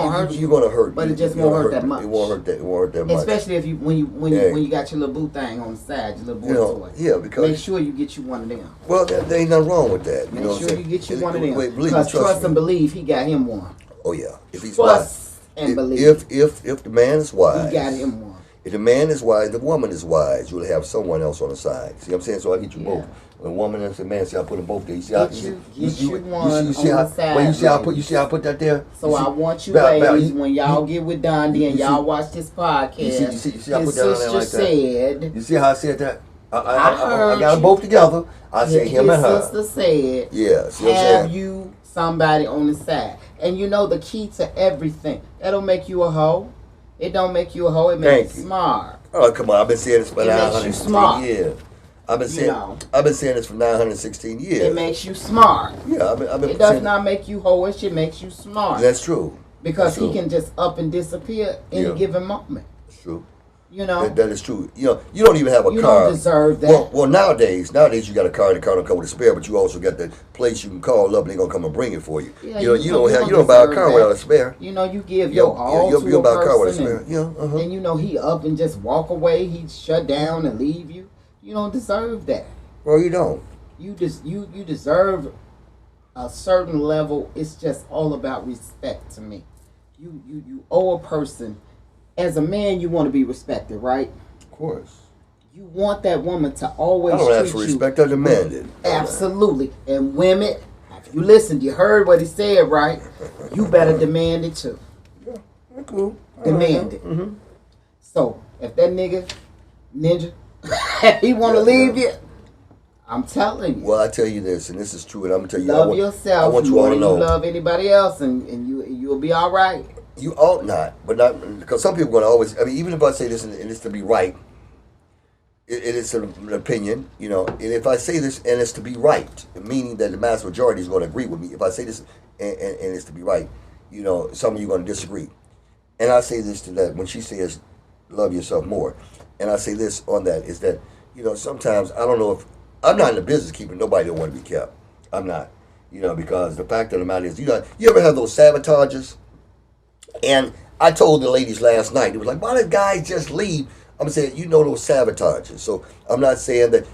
gonna hurt. But it just won't hurt that much. It won't hurt that much. Especially if when you got your little boo thing on the side, your little boy toy. Yeah, because make sure you get you one of them. Well, there ain't nothing wrong with that. Make sure you get you one of them. Because trust and believe, he got him one. Oh yeah, if he's trust and believe. If the man is wise, he got him one. If the man is wise, the woman is wise, you'll have someone else on the side. See what I'm saying? So I get you both. When a woman and a man, see I put them both there. You see how you see how I put that there? So I want you ladies, when y'all get with Dondi and y'all watch this podcast, you see how I put that on there like that? You see how I said that? I got them both together. I said him and her. His sister said, yeah, see what I'm have saying? you somebody on the side. And you know the key to everything. That'll make you a hoe. It don't make you a hoe. It makes you smart. Oh, come on. I've been saying this for 916 years. I've been saying this for 916 years. It makes you smart. Yeah, it does not make you hoish. It makes you smart. That's true. Because he can just up and disappear any given moment. It's true. You know, that is true. You know, you don't even have a car. You don't deserve that. Well, nowadays you got a car. The car don't come with a spare, but you also got the place you can call up and they're gonna come and bring it for you. Yeah, you don't buy a car without a spare. You know, you give your all to you'll a buy a car with a person, spare. and you know he up and just walk away. He shut down and leave you. You don't deserve that. Well, you don't. You deserve a certain level. It's just all about respect to me. You owe a person. As a man, you want to be respected, right? Of course. You want that woman to always I don't ask for treat respect, I demand it. Absolutely. And women, if you listened, you heard what he said, right? You better demand it too. Yeah, cool. Demand it. Mm-hmm. So, if that ninja, he want to leave you, I'm telling you. Well, I tell you this, and this is true, and I'm going to tell you. Love yourself. I want you all to know. You love anybody else, and you'll be all right. You ought not, but not because some people are going to always. I mean, even if I say this and it's to be right, it is an opinion, you know. And if I say this and it's to be right, meaning that the mass majority is going to agree with me. If I say this and it's to be right, you know, some of you are going to disagree. And I say this to that when she says, "Love yourself more," and I say this on that is that, you know, sometimes I don't know if I'm not in the business of keeping nobody that want to be kept. I'm not, you know, because the fact of the matter is, you know, you ever have those sabotages? And I told the ladies last night, it was like, why did guys just leave? I'm saying, you know, those sabotages. So I'm not saying that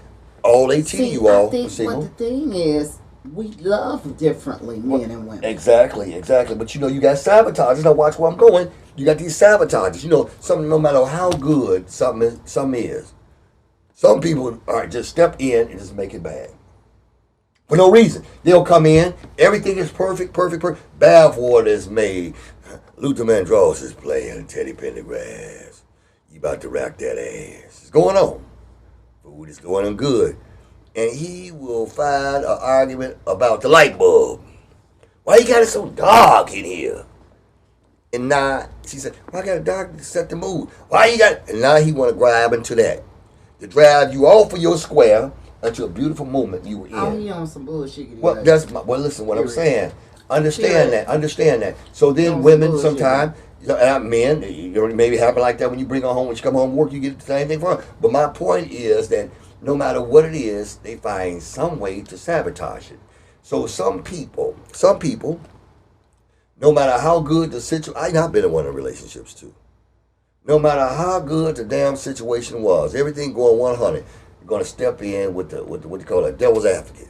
all 18 of you all are single. What the thing is, we love differently, men and women. Exactly. But you know, you got sabotages. Now watch where I'm going. You got these sabotages. You know, something, no matter how good something is, some people just step in and just make it bad. For no reason. They'll come in, everything is perfect. Bath water is made. Luther Vandross is playing Teddy Pendergrass. You about to rock that ass. It's going on. Food is going on good. And he will find an argument about the light bulb. Why you got it so dark in here? And now, she said, why I got it dark to set the mood? Why you got it? And now he want to grab into that. To drive you off of your square until a beautiful moment you were in. Oh, he on some bullshit. Well, listen, what I'm saying. Understand that. So then women sometimes, men, maybe happen like that when you bring her home, when you come home from work, you get the same thing for her. But my point is that no matter what it is, they find some way to sabotage it. So some people, no matter how good the situation, I've been in one of the relationships too. No matter how good the damn situation was, everything going 100, you're going to step in with what you call a devil's advocate.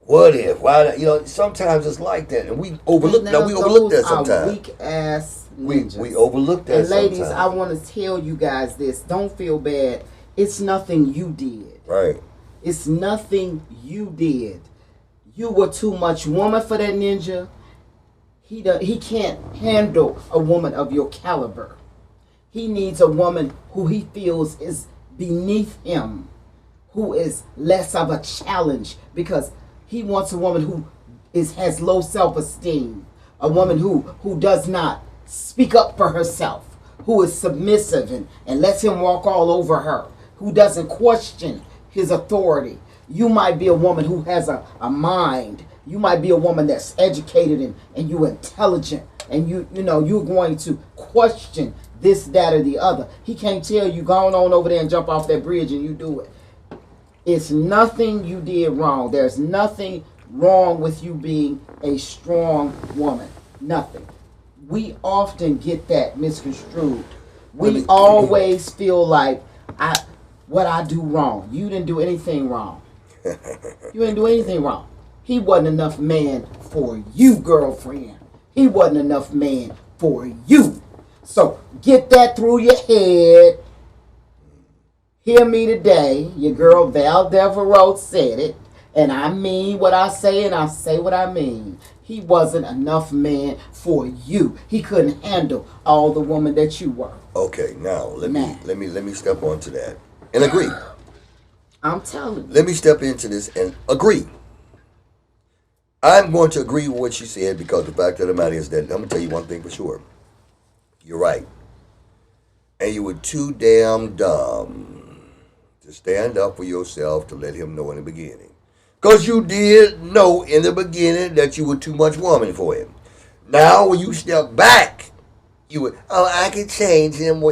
What if? Why? You know, sometimes it's like that, and we overlook. Now we overlook that sometimes. Weak ass ninjas. We overlook that. And ladies, sometimes. I want to tell you guys this. Don't feel bad. It's nothing you did. Right. It's nothing you did. You were too much woman for that ninja. He can't handle a woman of your caliber. He needs a woman who he feels is beneath him, who is less of a challenge, because he wants a woman who has low self-esteem, a woman who does not speak up for herself, who is submissive and lets him walk all over her, who doesn't question his authority. You might be a woman who has a mind. You might be a woman that's educated and you're intelligent, and you're going to question this, that, or the other. He can't tell you, go on over there and jump off that bridge, and you do it. It's nothing you did wrong. There's nothing wrong with you being a strong woman. Nothing. We often get that misconstrued. We always feel like what I do wrong. You didn't do anything wrong. You didn't do anything wrong. He wasn't enough man for you, girlfriend. He wasn't enough man for you. So get that through your head. Hear me today. Your girl Val DeVarreaux said it. And I mean what I say, and I say what I mean. He wasn't enough man for you. He couldn't handle all the woman that you were. Okay, now let me step onto that and agree. I'm telling you. Let me step into this and agree. I'm going to agree with what you said, because the fact of the matter is that I'm going to tell you one thing for sure. You're right. And you were too damn dumb to stand up for yourself to let him know in the beginning. Because you did know in the beginning that you were too much woman for him. Now when you step back, You would, oh, I could change him.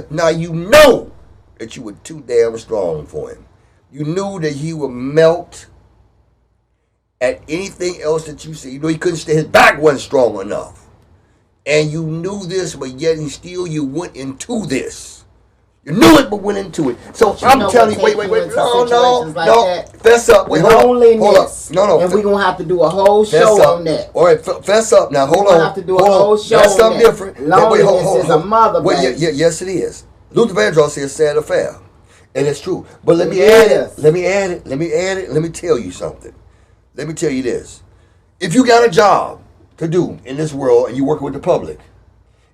Now you know that you were too damn strong for him. You knew that he would melt at anything else that you said. You know he couldn't stay. His back wasn't strong enough. And you knew this, but yet and still you went into this. You knew it, but went into it. So I'm telling you, wait, no. Fess up. Wait, hold up. No. And we're going to have to do a whole show on that. All right, fess up. Now, hold on. We're going to have to do a whole show on that. That's something different. Loneliness is a mother, baby. Yes, it is. Luther Vandross says sad affair. And it's true. But let me add it. Let me tell you something. Let me tell you this. If you got a job to do in this world and you working with the public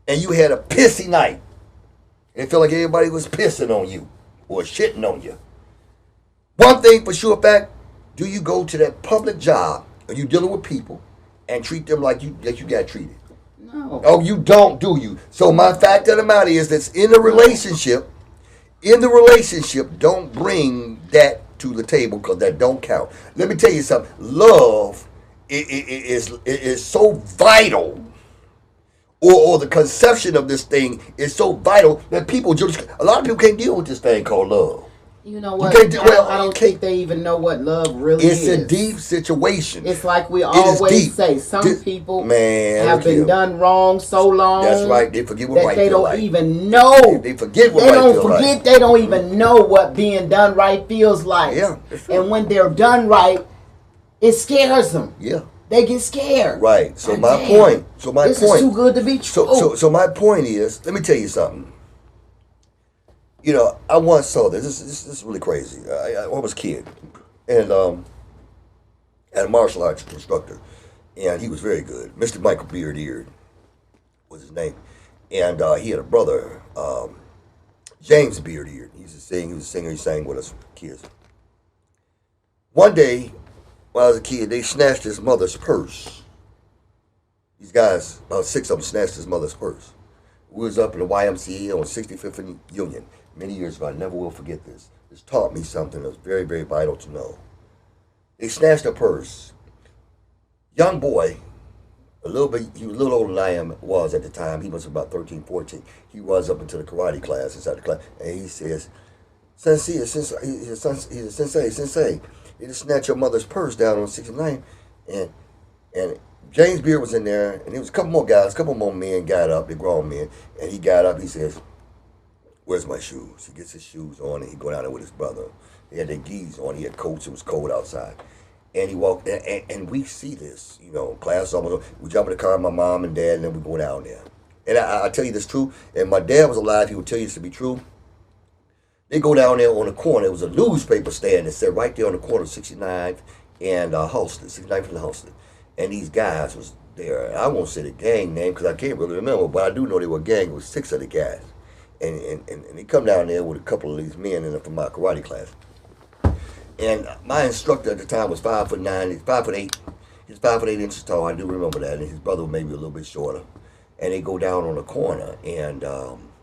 and you had a pissy night, it felt like everybody was pissing on you or shitting on you. One thing for sure fact, do you go to that public job or you dealing with people and treat them like you got treated? No. Oh, you don't, do you? So my fact of the matter is that's in the relationship, don't bring that to the table because that don't count. Let me tell you something. Love is so vital. Or the conception of this thing is so vital that a lot of people can't deal with this thing called love. You know what? I don't think they even know what love really is. It's a deep situation. It's like we always say, some people have been done wrong so long. That's right. They forget what right feel like. They don't even know. They forget what right feels like. They don't even know what being done right feels like. Yeah. And when they're done right, it scares them. Yeah. They get scared. Right. This is too good to be true. So my point is, let me tell you something. You know, I once saw this. This is really crazy. I was a kid, and had a martial arts instructor, and he was very good. Mr. Michael Beard was his name, and he had a brother, James Beard. He was a singer. He sang with us kids. One day, when I was a kid, they snatched his mother's purse. These guys, about 6 of them, snatched his mother's purse. We was up in the YMCA on 65th and Union many years ago. I never will forget this. This taught me something that was very, very vital to know. They snatched her purse. Young boy, he was a little older than I was at the time. He was about 13, 14. He was up into the karate class, inside the class, and he says, Sensei, they just snatched your mother's purse down on 69, and James Beard was in there, and there was a couple more guys, a couple more men got up, they grown men, and he got up, he says, where's my shoes? He gets his shoes on, and he go down there with his brother. He had their gis on, he had coats, it was cold outside. And he walked, and we see this, you know, class almost, we jump in the car, my mom and dad, and then we go down there. And I tell you this true, and my dad was alive, he would tell you this to be true. They go down there on the corner. It was a newspaper stand that said right there on the corner of 69th and Halsted, 69th and Halsted. And these guys was there. I won't say the gang name because I can't really remember, but I do know they were a gang. It was 6 of the guys. And they come down there with a couple of these men in it from my karate class. And my instructor at the time was 5'9", he's 5'8". He's 5'8" inches tall. I do remember that. And his brother was maybe a little bit shorter. And they go down on the corner and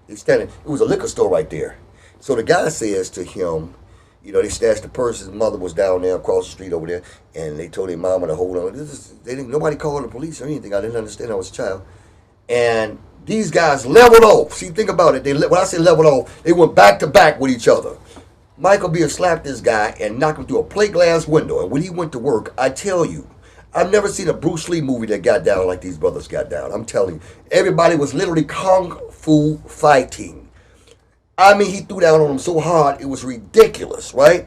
they standing. It was a liquor store right there. So the guy says to him, you know, they snatched the purse. His mother was down there across the street over there, and they told their mama to hold on. Nobody called the police or anything. I didn't understand. I was a child. And these guys leveled off. See, think about it. When I say leveled off, they went back to back with each other. Michael Beard slapped this guy and knocked him through a plate glass window. And when he went to work, I tell you, I've never seen a Bruce Lee movie that got down like these brothers got down. I'm telling you. Everybody was literally kung fu fighting. I mean, he threw down on him so hard, it was ridiculous, right?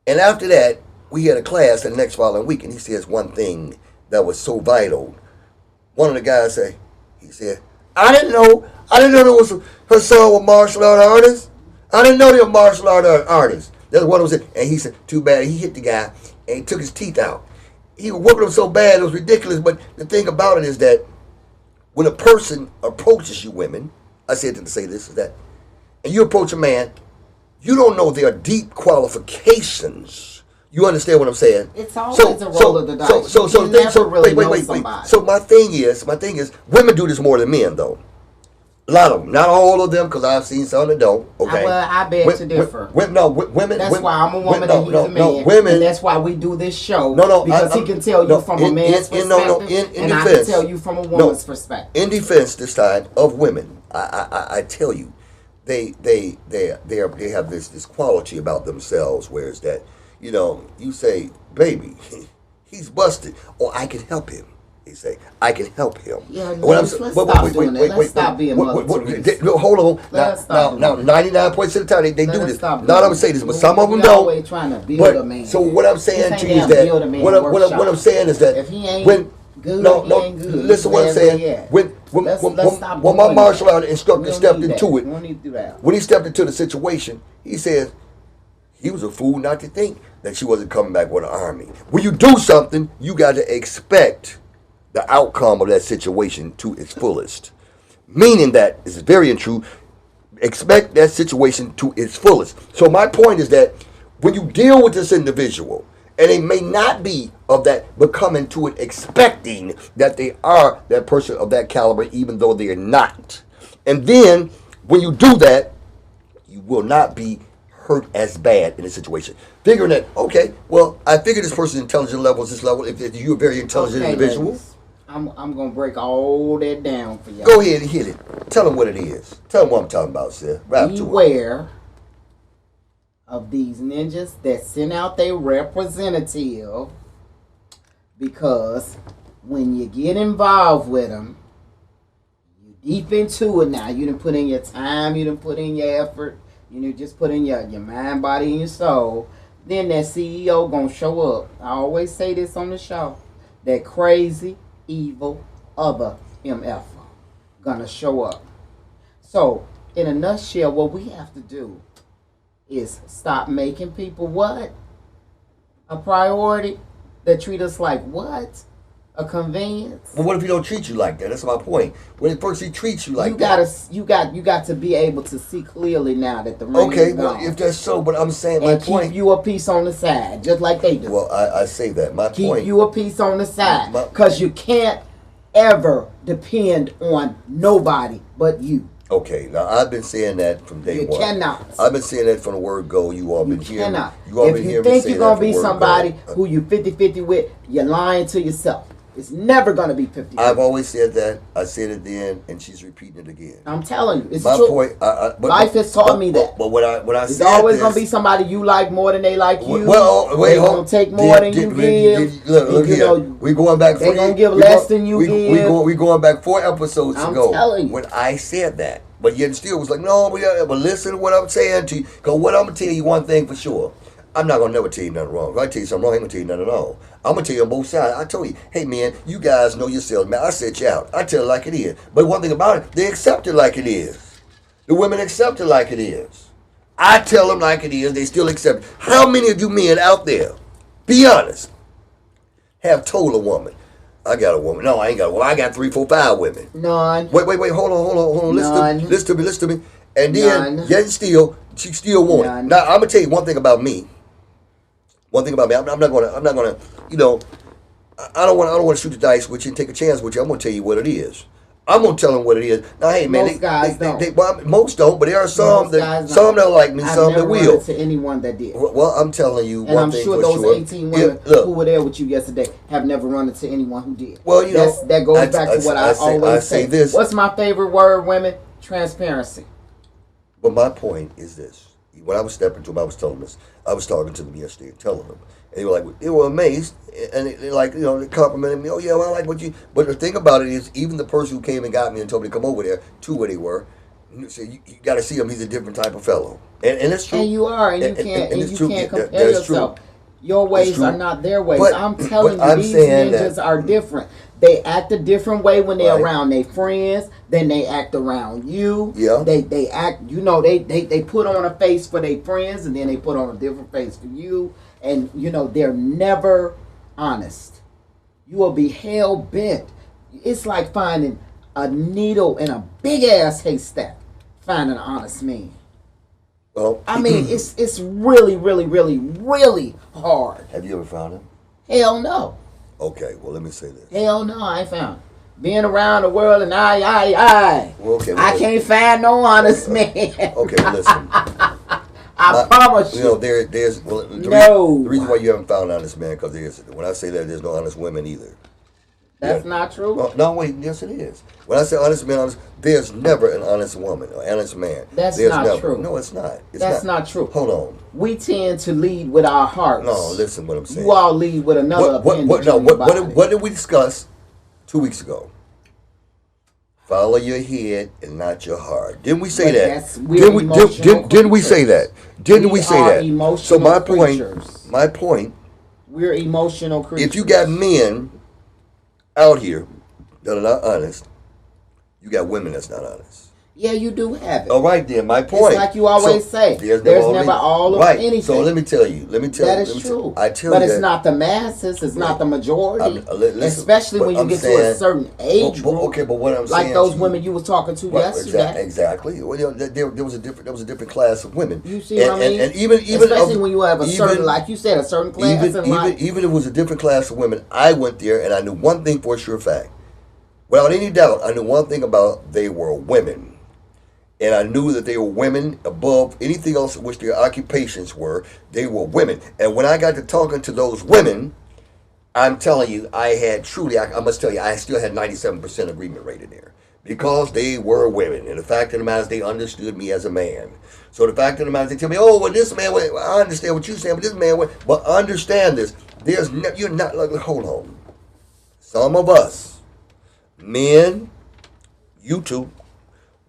And after that, we had a class the next following week, and he says one thing that was so vital. One of the guys he said, I didn't know there was her son was martial art artist. I didn't know they were martial art artists. That's what it was. And he said, too bad. He hit the guy, and he took his teeth out. He was whooping him so bad, it was ridiculous. But the thing about it is that when a person approaches you women, I said to say this, is that, and you approach a man, you don't know their deep qualifications. You understand what I'm saying? It's always a roll of the dice. Wait. So my thing is, women do this more than men, though. A lot of them, not all of them, because I've seen some that don't. Okay. Well, I beg to differ. Women. That's why I'm a woman and he's a man. No, women. And that's why we do this show. Because he can tell you from a man's perspective, and I can tell you from a woman's perspective. In defense, this time of women, I tell you, they have this quality about themselves, where it's that, you say, baby, he's busted, or I can help him. They say, I can help him. Yeah, let's stop doing that. Let's stop being Mother Teresa. Hold on. Now, 99% of the time, they do this. Not I'm going to say this, but some of them don't. Always trying to build a man. So what I'm saying to you is that, what I'm saying is that, if he ain't when, good, no, he ain't good. Listen what I'm saying. When my martial art instructor stepped into it, when he stepped into the situation, he said, he was a fool not to think that she wasn't coming back with an army. When you do something, you got to expect the outcome of that situation to its fullest. Meaning that, it's very untrue, expect that situation to its fullest. So my point is that when you deal with this individual, and they may not be of that, but come into it expecting that they are that person of that caliber, even though they are not. And then, when you do that, you will not be hurt as bad in a situation. Figuring that, okay, well, I figure this person's intelligence level is this level. If you're a very intelligent individual. Ladies, I'm going to break all that down for y'all. Go ahead and hit it. Tell them what it is. Tell them what I'm talking about, sir. Beware of these ninjas that send out their representative, because when you get involved with them, you deep into it now. You done put in your time, you done put in your effort, you done just put in your mind, body, and your soul. Then that CEO going to show up. I always say this on the show. That crazy, evil other MF gonna show up. So, in a nutshell, what we have to do is stop making people what? A priority that treat us like what? A convenience. Well, what if he don't treat you like that? That's my point. When first he treats you like that, you got to be able to see clearly now that the ring is gone. Well, if that's so, but I'm saying my point. Keep you a piece on the side, just like they do. Well, I say that my point. Keep you a piece on the side, because you can't ever depend on nobody but you. Okay, now I've been saying that from day one. You cannot. I've been saying that from the word go. You all been hearing. You all been hearing me say that. If you think you're gonna be somebody who you 50-50 with, you're lying to yourself. It's never gonna be 50-50. I've always said that. I said it then, and she's repeating it again. I'm telling you, it's my true. Point. Life has taught me that. But when I it's said always this, gonna be somebody you like more than they like you. Well, wait, they're gonna take more than you give. Look here. We going back. They're gonna give less than you give. We going back 4 episodes ago. I'm telling you. When I said that, but yet still was like, no, but listen to what I'm saying to you. Because what I'm gonna tell you one thing for sure. I'm not gonna never tell you nothing wrong. If I tell you something wrong, I ain't gonna tell you nothing at all. I'm gonna tell you on both sides. I told you, hey man, you guys know yourselves, man. I set you out. I tell it like it is. But one thing about it, they accept it like it is. The women accept it like it is. I tell them like it is. They still accept it. How many of you men out there, be honest, have told a woman, I got a woman. No, I ain't got a woman. I got 3, 4, 5 women. None. Wait. Hold on. Listen to me. And then, None. yet still, she still won't. None. Now, I'm gonna tell you one thing about me. I'm not gonna, I don't want to shoot the dice with you and take a chance with you. I'm gonna tell you what it is. I'm gonna tell them what it is. Now, hey man, most guys don't. Well, most don't, but there are some that like me, some that will. I've never run into anyone that did. Well, I'm telling you and one I'm thing sure for those sure. 18 women who were there with you yesterday have never run into anyone who did. Well, you know, that goes back to what I always say. This. What's my favorite word, women? Transparency. But my point is this. When I was stepping to them, I was telling them this. I was talking to them yesterday and telling them. And they were amazed. And they they complimented me. Oh, yeah, well, I like what you... But the thing about it is, even the person who came and got me and told me to come over there to where they were, said, you got to see him. He's a different type of fellow. And it's true. And you are. And you can't compare yourself. True. Your ways are not their ways. But, I'm telling you, these ninjas are different. They act a different way when they're around their friends than they act around you. Yeah. They act, they put on a face for their friends and then they put on a different face for you. And, they're never honest. You will be hell bent. It's like finding a needle in a big ass haystack, finding an honest man. Well, I mean, it's really, really, really, really hard. Have you ever found him? Hell no. Okay, well, let me say this. Hell no, I ain't found him. being around the world and I. Well, okay, I can't find no honest man. Okay, well, listen. I promise you. You know, there's well, the reason why you haven't found an honest man because when I say that, there's no honest women either. That's not true. No, wait, yes it is. When I say honest man, there's never an honest woman or honest man. That's there's not never. true. No, it's not. That's not true. Hold on. We tend to lead with our hearts. No, listen what I'm saying. You all lead with another opinion. What did we discuss 2 weeks ago? Follow your head and not your heart. Didn't we say that? Didn't we say that? Didn't we say that? So my point. We're emotional creatures. If you got men out here that are not honest, you got women that's not honest. Yeah, you do have it. All right, then. My point. It's like you always say. There's never all of anything. So let me tell you. That is true. But it's not the masses. It's not the majority. Especially when you get to a certain age group. Okay, but what I'm saying, like those women you was talking to yesterday. Exactly. Well, there was a different class of women. You see what I mean? And even especially when you have a certain, like you said, a certain class. Even if it was a different class of women, I went there and I knew one thing for a sure fact. Without any doubt, I knew one thing about they were women. And I knew that they were women above anything else which their occupations were. They were women. And when I got to talking to those women, I'm telling you, I must tell you, I still had 97% agreement rate in there. Because they were women. And the fact of the matter is they understood me as a man. So the fact of the matter is they tell me, oh, well, this man, I understand what you're saying, but this man, but understand this. You're not, hold on. Some of us, men, you too,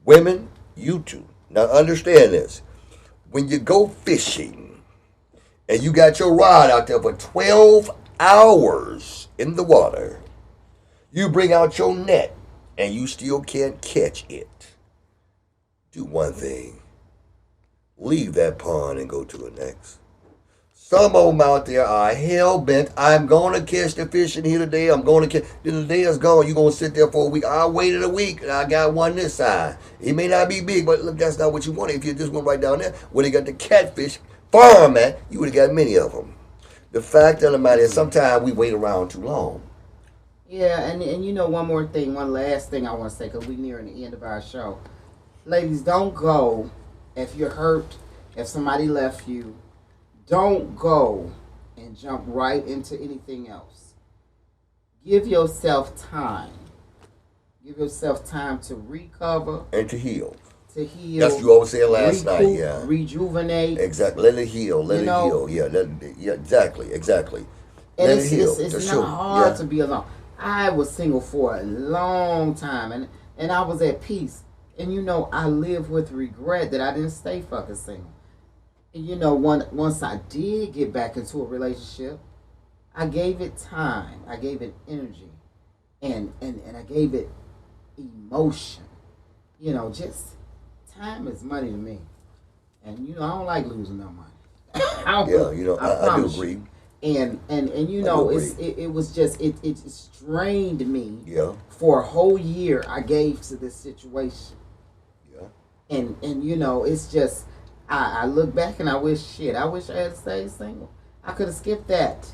women, you too. Now understand this. When you go fishing and you got your rod out there for 12 hours in the water, you bring out your net and you still can't catch it. Do one thing. Leave that pond and go to the next. Some of them out there are hell-bent. I'm going to catch the fish in here today. I'm going to catch. Then the day is gone. You're going to sit there for a week. I waited a week, and I got one this side. It may not be big, but look, that's not what you wanted. If you just went right down there where they got the catfish farm at, you would have got many of them. The fact of the matter is sometimes we wait around too long. Yeah, and you know one last thing I want to say, because we're nearing the end of our show. Ladies, don't go if you're hurt, if somebody left you. Don't go and jump right into anything else. Give yourself time. Give yourself time to recover. And to heal. To heal. That's what you always said last night, yeah. Rejuvenate. Exactly. Let it heal. Let it heal. Yeah, exactly. And it's not hard to be alone. I was single for a long time, and I was at peace. And you know, I live with regret that I didn't stay fucking single. You know, once I did get back into a relationship, I gave it time, I gave it energy, and I gave it emotion. You know, just time is money to me, and you know I don't like losing no money. I do agree. And you know it strained me. Yeah. For a whole year, I gave to this situation. Yeah. And you know it's just. I look back and I wish I had stayed single. I could have skipped that.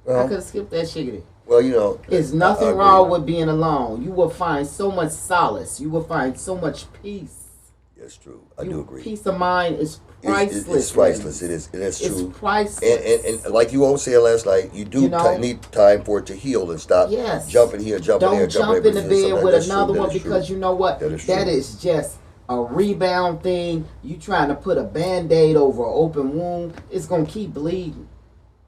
I could have skipped that shiggity. Well, you know. There's nothing wrong with being alone. You will find so much solace. You will find so much peace. That's true. I do agree. Peace of mind is priceless. It's priceless. It is. It's true. It's priceless. And like you always said last night, you do need time for it to heal and stop jumping here, jumping there, jumping there. Don't jump in the bed with another one because you know what? That is just a rebound thing. You trying to put a Band-Aid over an open wound, it's going to keep bleeding.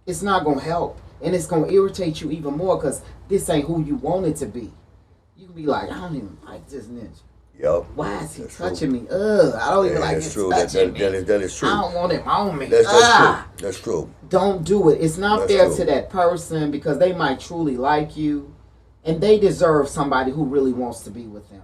It's not going to help. And it's going to irritate you even more because this ain't who you want it to be. You can be like, I don't even like this ninja. Yep. Why is he touching me? I don't even like him touching me. That is true. I don't want him on me. That's true. That's true. Don't do it. It's not fair to that person because they might truly like you and they deserve somebody who really wants to be with them.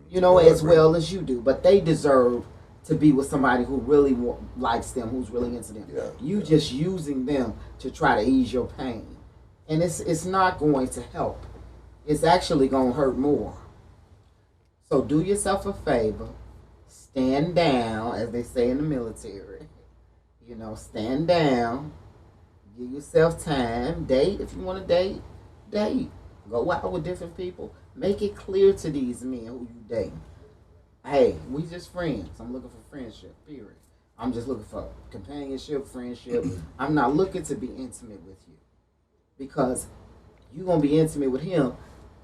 You know, as well as you do. But they deserve to be with somebody who really likes them, who's really into them. You just using them to try to ease your pain. And it's not going to help. It's actually going to hurt more. So do yourself a favor. Stand down, as they say in the military. You know, stand down. Give yourself time. Date if you want to date. Date. Go out with different people. Make it clear to these men who you dating. Hey, we just friends. I'm looking for friendship, period. I'm just looking for companionship, friendship. I'm not looking to be intimate with you. Because you're going to be intimate with him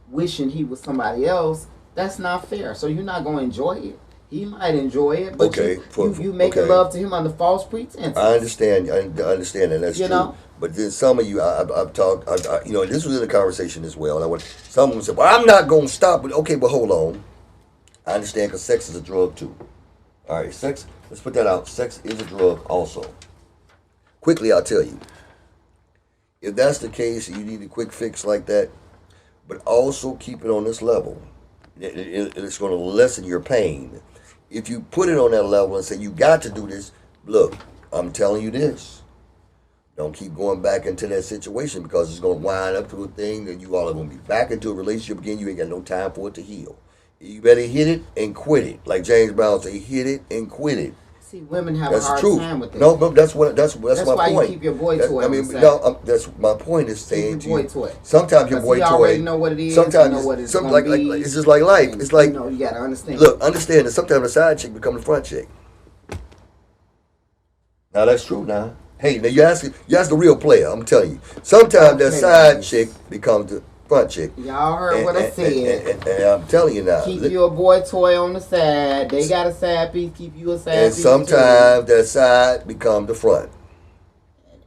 wishing he was somebody else. That's not fair. So you're not going to enjoy it. He might enjoy it, but you making love to him under false pretenses. I understand. I understand that. That's true. But then some of you, I've talked, this was in the conversation as well. And someone said, well, I'm not going to stop. But okay, but hold on. I understand because sex is a drug too. All right, sex, let's put that out. Sex is a drug also. Quickly, I'll tell you. If that's the case, you need a quick fix like that, but also keep it on this level. It's going to lessen your pain. If you put it on that level and say, you got to do this, look, I'm telling you this. Don't keep going back into that situation because it's going to wind up to a thing that you all are going to be back into a relationship again. You ain't got no time for it to heal. You better hit it and quit it. Like James Brown say, hit it and quit it. See, women have a hard time with that. No, that's my point. That's why you keep your boy toy. That's my point is saying to you. Sometimes your boy toy. already know what it is. Sometimes you know what it's it's just like life. It's like you gotta understand. Look, understand that sometimes the side chick becomes the front chick. Now that's true. Now, hey, now you ask the real player. I'm telling you. Sometimes that side chick becomes the front chick. Y'all heard what I said. And I'm telling you now. Keep your boy toy on the side. They got a side piece. Keep you a side piece. And sometimes that side becomes the front.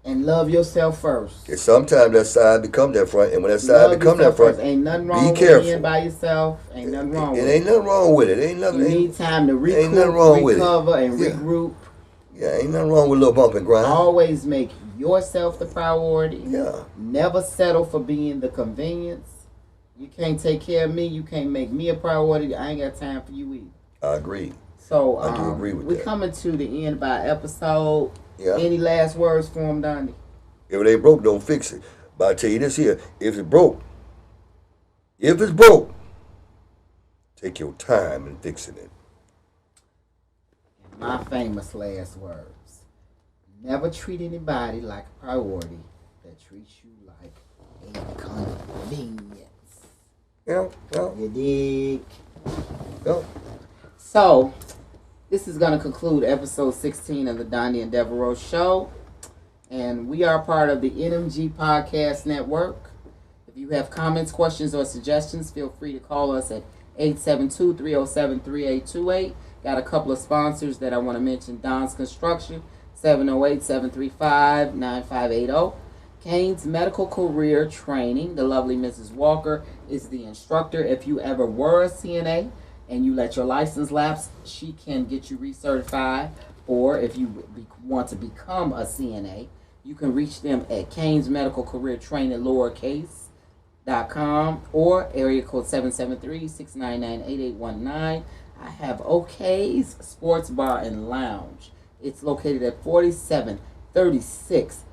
And love yourself first. And sometimes that side becomes that front. And when that side becomes that front, ain't nothing wrong be careful. Being by yourself. Ain't nothing wrong with it. It ain't nothing wrong with it. You need time to recoup, recover, and regroup. Yeah, ain't nothing wrong with a little bump and grind. Always make yourself the priority. Yeah. Never settle for being the convenience. You can't take care of me. You can't make me a priority. I ain't got time for you either. I agree. So I do agree with that. We're coming to the end of our episode. Yeah. Any last words for him, Dondi? If it ain't broke, don't fix it. But I tell you this here: if it's broke, take your time in fixing it. My famous last words. Never treat anybody like a priority that treats you like a convenience. Yeah. You dig? Yeah. So, this is going to conclude episode 16 of the Dondi and DeVarreaux Show. And we are part of the NMG Podcast Network. If you have comments, questions, or suggestions, feel free to call us at 872-307-3828. Got a couple of sponsors that I want to mention. Don's Construction, 708-735-9580. Kane's Medical Career Training. The lovely Mrs. Walker is the instructor. If you ever were a CNA and you let your license lapse, she can get you recertified. Or if you want to become a CNA, you can reach them at Kane's Medical Career Training lowercase.com or area code 773-699-8819. I have OK's Sports Bar and Lounge. It's located at 4736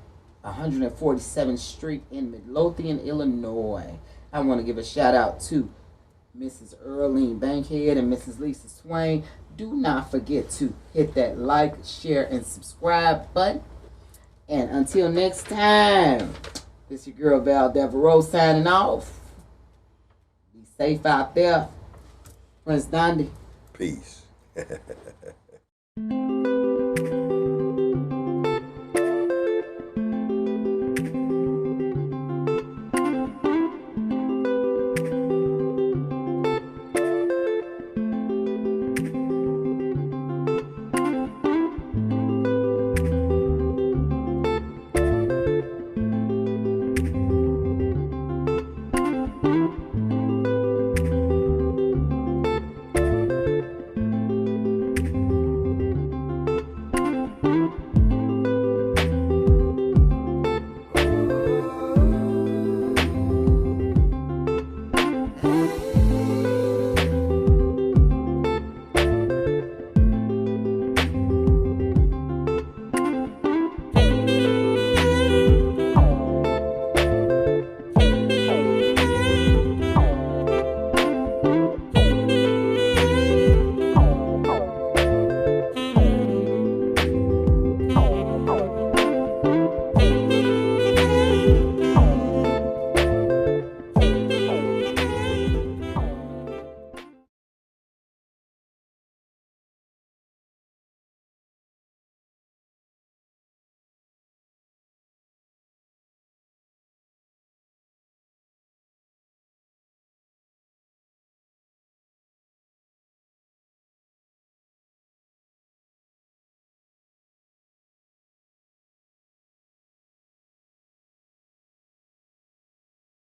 147th Street in Midlothian, Illinois. I want to give a shout out to Mrs. Earlene Bankhead and Mrs. Lisa Swain. Do not forget to hit that like, share, and subscribe button. And until next time, this is your girl Val DeVarreaux signing off. Be safe out there. Prince Dondi. Peace.